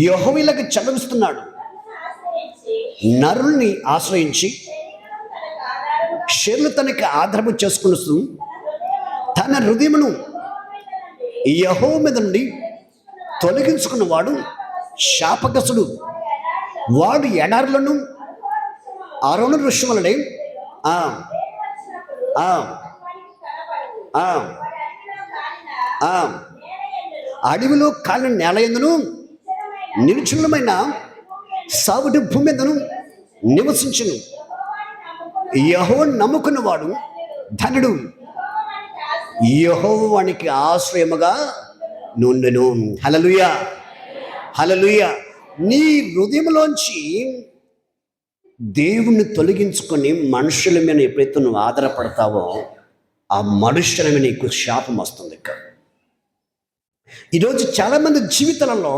యెహోవా ఇలాగ చదివిస్తున్నాడు, నరుల్ని ఆశ్రయించి శరీరం తనకి ఆధారము చేసుకుని తన హృదయమును యెహోవా మీద నుండి తొలగించుకున్నవాడు శాపగ్రస్తుడు. వాడు ఎడారులను అరణ్య వృక్షములనే అడవిలో కాలిన నేల యందును నిరుచులమైన సావుటి భూమి మీదను నివసించును. యెహోవాను నమ్ముకున్నవాడు ధనుడు, యెహోవా వానికి ఆశ్రయముగా నుండును. హల్లెలూయా, హల్లెలూయా. నీ హృదయంలోంచి దేవుణ్ణి తొలగించుకొని మనుషుల మీద ఎప్పుడైతే నువ్వు ఆధారపడతావో ఆ మనుషుల మీద నీకు శాపం వస్తుంది. ఈరోజు చాలామంది జీవితాలలో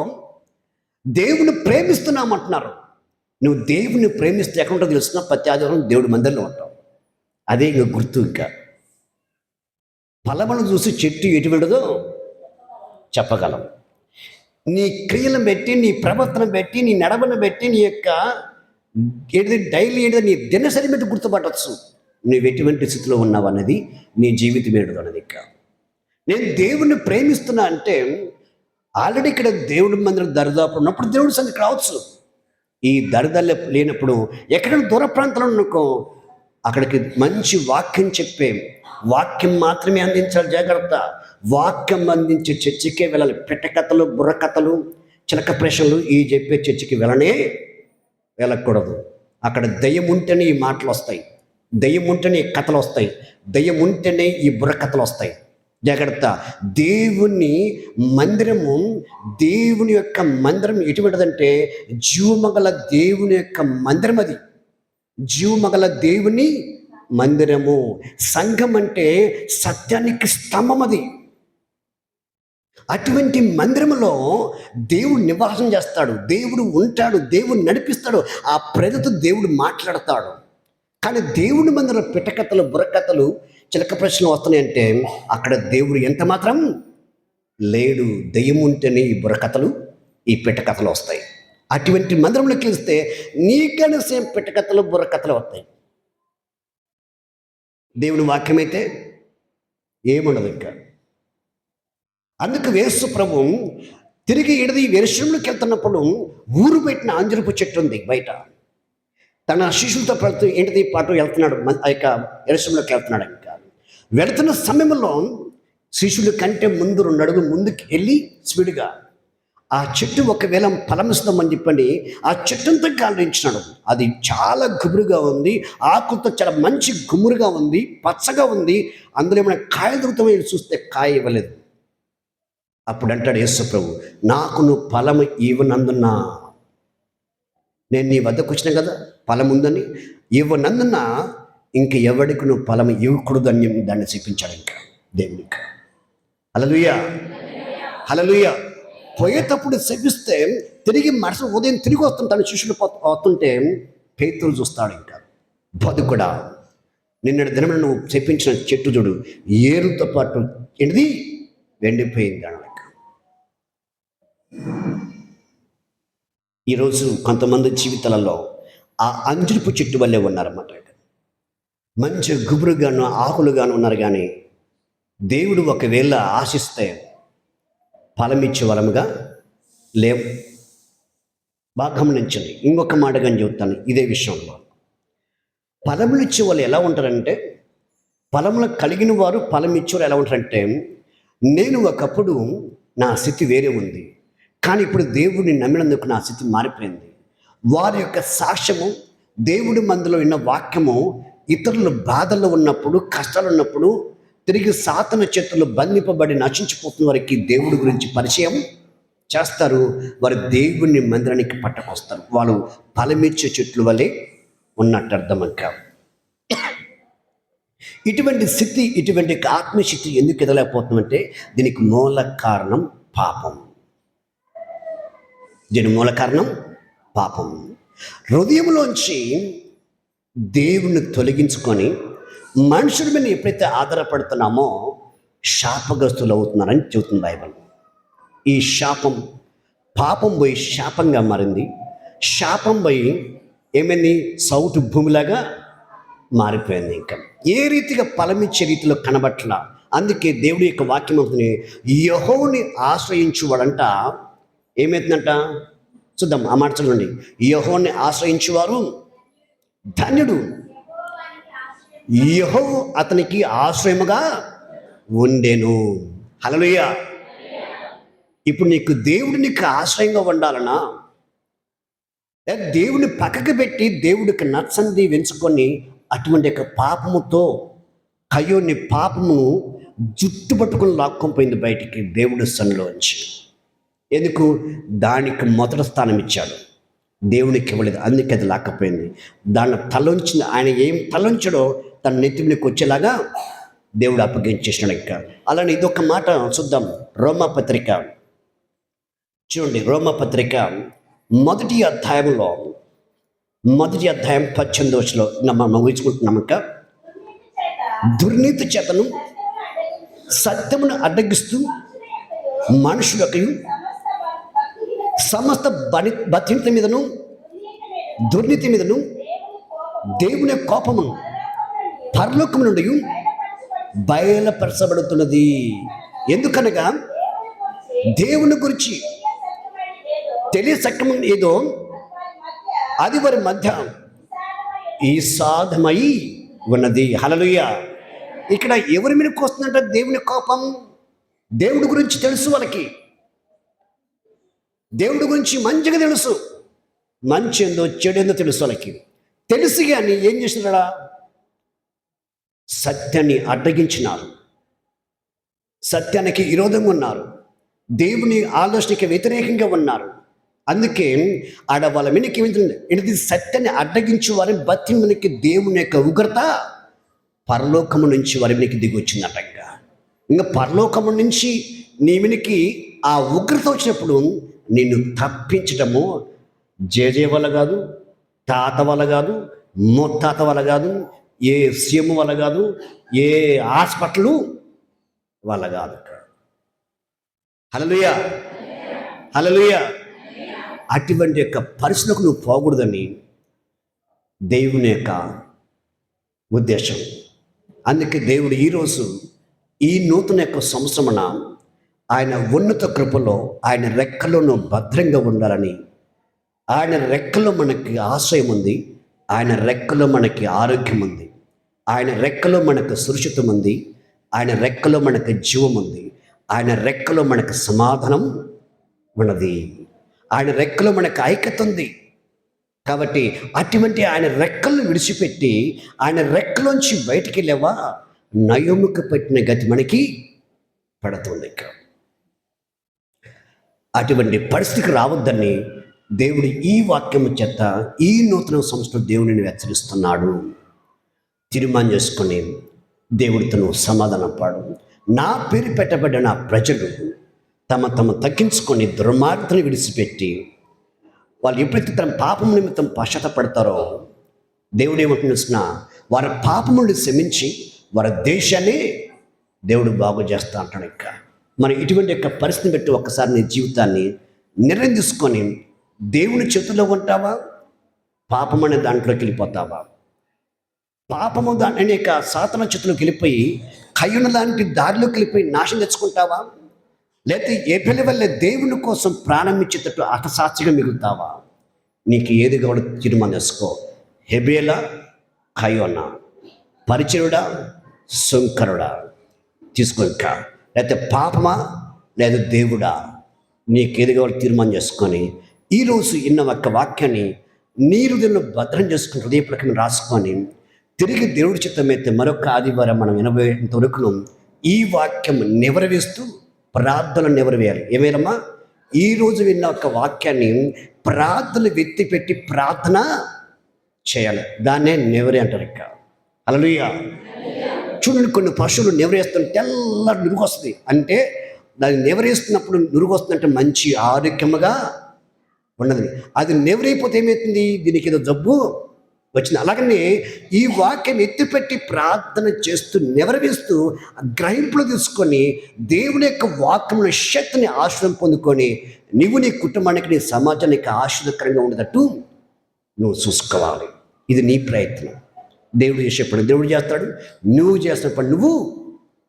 దేవుని ప్రేమిస్తున్నామంటున్నారు. నువ్వు దేవుని ప్రేమిస్తే ఎక్కడ ఉంటుందో తెలుస్తున్నా, ప్రతి ఆదివారం దేవుడి మందిరంలో ఉంటావు. అదే ఇంకా గుర్తు. ఇంకా ఫలమును చూసి చెట్టు ఎటు వెళ్ళదో చెప్పగలం. నీ క్రియలను బట్టి, నీ ప్రవర్తన బట్టి, నీ నడవను బట్టి, నీ యొక్క డైలీ నీ దినసరి బట్టి గుర్తుపట్టవచ్చు నువ్వు ఎటువంటి స్థితిలో ఉన్నావు అన్నది, నీ జీవితం ఏంటో అన్నది. ఇంకా నేను దేవుణ్ణి ప్రేమిస్తున్నా అంటే ఆల్రెడీ ఇక్కడ దేవుడి మందిరం దరిదాపు ఉన్నప్పుడు దేవుడి సంగతి రావచ్చు. ఈ దరిదాలు లేనప్పుడు ఎక్కడైనా దూర ప్రాంతంలో అనుకో, అక్కడికి మంచి వాక్యం చెప్పే, వాక్యం మాత్రమే అందించాలి. జాగ్రత్త. వాక్యం అందించే చర్చికే వెళ్ళాలి. పెట్టకథలు, బుర్రకథలు, చిలక ప్రశ్నలు ఈ చెప్పే చర్చికి వెళ్ళకూడదు. అక్కడ దయ్యం ఉంటేనే ఈ మాటలు వస్తాయి, దయ్యం ఉంటేనే ఈ కథలు వస్తాయి, దయ్యం ఉంటేనే ఈ బుర్రకథలు వస్తాయి. జాగ్రత్త. దేవుని మందిరము, దేవుని యొక్క మందిరం ఎటువంటిదంటే జీవమగల దేవుని యొక్క మందిరం. అది జీవమగల దేవుని మందిరము. సంఘం అంటే సత్యానికి స్తంభం. అది అటువంటి మందిరములో దేవుడు నివాసం చేస్తాడు, దేవుడు ఉంటాడు, దేవుడు నడిపిస్తాడు. ఆ ప్రజలతో దేవుడు మాట్లాడతాడు. కానీ దేవుడి మందిరం పిట్టకథలు, బుర్రకథలు, చిలక ప్రశ్నలు వస్తున్నాయంటే అక్కడ దేవుడు ఎంత మాత్రం లేడు. దెయ్యం ఉంటేనే ఈ బుర్రకథలు, ఈ పిట్టకథలు వస్తాయి. అటువంటి మందిరంలోకి వెళ్తే నీకైనా సేమ్ పిట్టకథలు, బుర్రకథలు వస్తాయి. దేవుని వాక్యమైతే ఏముండదు ఇంకా. అందుకు యేసు ప్రభు తిరిగి యెరూషలేములోకి వెళ్తున్నప్పుడు ఊరు పెట్టిన అంజరపు చెట్టు ఉంది బయట. తన శిష్యులతో పాటు వెళ్తున్నాడు. ఆ యొక్క యెరూషలేములోకి వెళ్తున్నాడు. ఇంకా వెళుతున్న సమయంలో శిష్యుల కంటే ముందు 2 అడుగులు ముందుకు వెళ్ళి స్పీడ్గా ఆ చెట్టు ఒకవేళ ఫలమిస్తామని చెప్పండి ఆ చెట్టంతా గాలించినాడు. అది చాలా గుబురుగా ఉంది, ఆకులతో చాలా మంచి గుమ్మురుగా ఉంది, పచ్చగా ఉంది. అందులో ఏమైనా కాయలు దొరుకుతామని చూస్తే కాయ ఇవ్వలేదు. అప్పుడు అంటాడు యేసు ప్రభు, నాకు నువ్వు ఫలము ఇవ్వనందున, నేను నీ వద్దకు వచ్చిన కదా ఫలం ఉందని, ఇవ్వనందున ఇంక ఎవడికి నువ్వు ఫలం ఇవ్వకూడదు అని దాన్ని చూపించాడు. ఇంకా దేవునికి హల్లెలూయా, హల్లెలూయా. పోయేటప్పుడు శపిస్తే తిరిగి మరుసటి ఉదయం తిరిగి వస్తుంటాను. శిష్యులు వస్తుంటే పేతురు చూస్తాడు. ఇంకా బతుకుడా, నిన్నటి దినమున నువ్వు చెప్పించిన చెట్టు చూడు, ఏరుతో పాటు ఏంటిది వెండిపోయింది అనమాట. ఈరోజు కొంతమంది జీవితాలలో ఆ అంజురపు చెట్టు వల్లే ఉన్నారన్నమాట. మంచి గుబురుగాను ఆకులుగాను ఉన్నారు, కానీ దేవుడు ఒకవేళ ఆశిస్తే ఫలమిచ్చే వరముగా లేవు. బాగా గమనించండి. ఇంకొక మాటగా చెబుతాను ఇదే విషయంలో. ఫలములు ఇచ్చే వాళ్ళు ఎలా ఉంటారంటే, ఫలములు కలిగిన వారు ఫలం ఇచ్చేవారు ఎలా ఉంటారంటే, నేను ఒకప్పుడు నా స్థితి వేరే ఉంది, కానీ ఇప్పుడు దేవుడిని నమ్మినందుకు నా స్థితి మారిపోయింది. వారి యొక్క సాక్ష్యము, దేవుడి మందులో విన్న వాక్యము ఇతరులు బాధల్లో ఉన్నప్పుడు, కష్టాలు ఉన్నప్పుడు, తిరిగి సాతాను చేతుల్లో బంధింపబడి నశించిపోతున్న వారికి దేవుడి గురించి పరిచయం చేస్తారు. వారు దేవుని మందిరానికి పట్టకొస్తారు. వాళ్ళు ఫలమిచ్చే చెట్లు వలె ఉన్నట్టు అర్థం. ఇంకా ఇటువంటి స్థితి, ఇటువంటి ఆత్మశక్తి ఎందుకు ఎదలేకపోతుందంటే దీనికి మూల కారణం పాపం. దీని మూల కారణం పాపం. హృదయంలోంచి దేవుణ్ణి తొలగించుకొని మనుషుల మీద ఎప్పుడైతే ఆధారపడుతున్నామో శాపగ్రస్తులు అవుతున్నారని చెబుతుంది బైబిల్. ఈ శాపం, పాపం పోయి శాపంగా మారింది. శాపం పోయి ఏమైంది? సౌటు భూమిలాగా మారిపోయింది. ఇంకా ఏ రీతిగా ఫలమిచ్చే రీతిలో కనబట్ల. అందుకే దేవుడి యొక్క వాక్యం అవుతుంది, యెహోవాని ఆశ్రయించువాడంట ఏమవుతుందంట? చూద్దాం ఆ మాట చదవండి. యెహోవాని ఆశ్రయించువారు ధన్యుడు, యెహోవా అతనికి ఆశ్రయముగా ఉండెను. హల్లెలూయా. ఇప్పుడు నీకు దేవుడు నీకు ఆశ్రయంగా ఉండాలనా? దేవుని పక్కకు పెట్టి దేవుడికి నచ్చంది వెంచుకొని అటువంటి యొక్క పాపముతో కయ్యోని పాపము జుట్టు పట్టుకుని లాక్కొని పోయింది బయటికి దేవుడి సన్నిలోంచి. ఎందుకు? దానికి మొదటి స్థానం ఇచ్చాడు, దేవునికి ఇవ్వలేదు, అందుకే అది లాక్కపోయింది. దాన్ని తలంచింది. ఆయన ఏం తలంచడో తన నెత్తికి వచ్చేలాగా దేవుడు అప్పగించేసినాడు. ఇంకా అలానే ఇదొక మాట చూద్దాం. రోమాపత్రిక చూడండి, రోమాపత్రిక మొదటి అధ్యాయంలో 18 మనం ఊహించుకుంటున్నాం. ఇంకా దుర్నీతి చేతను సత్యమును అడ్డగిస్తూ మనుషులకు సమస్త బతింత మీదను దుర్నీతి మీదను దేవుని కోపమును పరలోకము నుండి బయలుపరచబడుతున్నది. ఎందుకనగా దేవుని గురించి తెలియసక్కము ఏదో అది వారి మధ్య ఈ సాధమై ఉన్నది. హల్లెలూయా. ఇక్కడ ఎవరి మీదకి వస్తుందంటే దేవుని కోపం. దేవుడి గురించి తెలుసు వాళ్ళకి, దేవుడి గురించి మంచిగా తెలుసు, మంచి ఏందో చెడేందో తెలుసు వాళ్ళకి. తెలిసి కానీ ఏం చేసినారా? సత్యాన్ని అడ్డగించినారు, సత్యానికి విరోధంగా ఉన్నారు, దేవుని ఆలోచనకి వ్యతిరేకంగా ఉన్నారు. అందుకే ఆడ వాళ్ళ మీదకి ఏంటి? సత్యాన్ని అడ్డగించి వారి బతి మనకి దేవుని యొక్క ఉగ్రత పరలోకము నుంచి వారి మీదకి దిగి వచ్చిందట. ఇంకా పరలోకము నుంచి నీ మీదకి ఆ ఉగ్రత వచ్చినప్పుడు నిన్ను తప్పించటము జేజే వల్ల కాదు, తాత వల్ల కాదు, ముత్తాత వల్ల కాదు, ఏ సీఎం వల్ల కాదు, ఏ హాస్పిటల్ వల్ల కాదు. హల్లెలూయా, హల్లెలూయా. అటువంటి యొక్క పరిస్థితులకు నువ్వు పోకూడదని దేవుని యొక్క ఉద్దేశం. అందుకే దేవుడు ఈరోజు ఈ నూతన యొక్క సంవత్సరమున ఆయన ఉన్నత కృపలో ఆయన రెక్కలో నువ్వు భద్రంగా ఉండాలని, ఆయన రెక్కలో మనకి ఆశ్రయం ఉంది, ఆయన రెక్కలో మనకి ఆరోగ్యం ఉంది, ఆయన రెక్కలో మనకు సురక్షితం ఉంది, ఆయన రెక్కలో మనకు జీవం ఉంది, ఆయన రెక్కలో మనకు సమాధానం ఉన్నది, ఆయన రెక్కలో మనకు ఐక్యత ఉంది. కాబట్టి అటువంటి ఆయన రెక్కలను విడిచిపెట్టి ఆయన రెక్కలోంచి బయటికి వెళ్ళావా, నయోముకు పెట్టిన గతి మనకి పడుతుంది. అటువంటి పరిస్థితికి రావద్దని దేవుడు ఈ వాక్యము చేత ఈ నూతన సంవత్సరం దేవుడిని హెచ్చరిస్తున్నాడు. తీర్మానం చేసుకొని దేవుడితో నువ్వు సమాధానం పాడు. నా పేరు పెట్టబడ్డ నా ప్రజలు తమ తగ్గించుకొని దుర్మార్గతను విడిచిపెట్టి వాళ్ళు ఎప్పుడైతే తన పాపం నిమిత్తం పశ్చాత్తపడతారో దేవుడు ఏమంటున్నా, వారి పాపం నుండి క్షమించి వారి దేశాన్ని దేవుడు బాగు చేస్తా అంటాడు. ఇంకా మరి ఇటువంటి యొక్క పరిస్థితిని బట్టి ఒక్కసారి నీ జీవితాన్ని నిర్ణయం తీసుకొని దేవుని చేతుల్లో ఉంటావా, పాపం అనే దాంట్లోకి వెళ్ళిపోతావా? పాపము అనేక సాతాను చేతుల్లోకి వెళ్ళిపోయి కయ్యూను లాంటి దారిలోకి వెళ్ళిపోయి నాశనం తెచ్చుకుంటావా? లేకపోతే ఏ పిల్లి వల్ల దేవుని కోసం ప్రాణం ఇచ్చేటట్టు అటసాక్షిగా మిగులుతావా? నీకు ఏది కావాలో తీర్మానం చేసుకో. హెబేలా, కయ్యోనా, పరిచయుడా, శంకరుడా తీసుకో. ఇంకా లేకపోతే పాపమా లేదా దేవుడా, నీకేది కావాలో తీర్మానం చేసుకొని ఈరోజు ఇన్న ఒక్క వాక్యాన్ని నీ హృదయంలో భద్రం చేసుకుని హృదయ ప్రకటన రాసుకొని తిరిగి దేవుడి చిత్తమైతే మరొక ఆదివారం మనం వినబోయేంత వరకును ఈ వాక్యం నెవరవేస్తూ ప్రార్థనలు నెవరవేయాలి. ఏమేనమ్మా? ఈరోజు విన్న ఒక వాక్యాన్ని ప్రార్థనలు వెత్తి పెట్టి ప్రార్థన చేయాలి. దాన్నే నెవరే అంటారు. ఇక హల్లెలూయా. చూడండి, కొన్ని పశువులు నెవరేస్తుంటే తెల్ల నురుగు వస్తుంది. అంటే దాన్ని నెవరేస్తున్నప్పుడు నురుగు వస్తుందంటే మంచి ఆరోగ్యముగా ఉన్నది. అది నెవరైపోతే ఏమవుతుంది? దీనికి ఏదో జబ్బు వచ్చింది. అలాగనే ఈ వాక్యం ఎత్తిపెట్టి ప్రార్థన చేస్తూ నెవరవేస్తూ గ్రహింపులు తీసుకొని దేవుని యొక్క వాక్యముల శక్తిని ఆశ్రయం పొందుకొని నువ్వు నీ కుటుంబానికి, నీ సమాజానికి ఆశ్రయకరంగా ఉండేటట్టు నువ్వు చూసుకోవాలి. ఇది నీ ప్రయత్నం. దేవుడు చేసే పని దేవుడు చేస్తాడు, నువ్వు చేసిన పని నువ్వు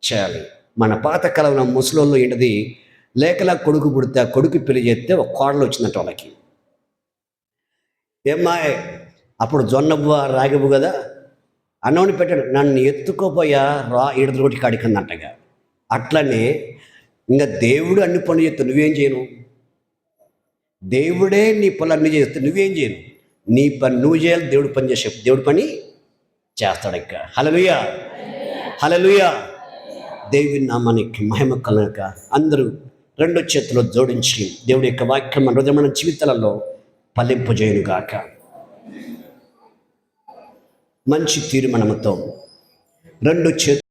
చేయాలి. మన పాతకాలంలో ముసలోళ్ళు ఏంటిది, లేకలా కొడుకు పుడితే ఆ కొడుకు పెళ్లి చేస్తే ఒక కోడలు వచ్చిందంట వాళ్ళకి. ఏమ్మాయి అప్పుడు జొన్నవ్వ రాగివ్వు కదా, అన్నోని పెట్టాడు, నన్ను ఎత్తుకోపోయా రా ఈడదొకటి కాడికందంటగా. అట్లనే ఇంకా దేవుడు అన్ని పనులు చేస్తే నువ్వేం చేయను? దేవుడే నీ పనులు అన్ని చేస్తే నువ్వేం చేయను? నీ పని నువ్వు చేయాలి, దేవుడు పని చేసే దేవుడు పని చేస్తాడు. ఇంకా హల్లెలూయా, హల్లెలూయా. దేవుని నామానికి మహిమ కలగక అందరూ రెండు చేతులు జోడించి దేవుడి యొక్క వాక్యం మన హృదయమైన జీవితాలలో ఫలింపజేయునుగాక. మంచి తీర్మానంతో రెండు చేతులు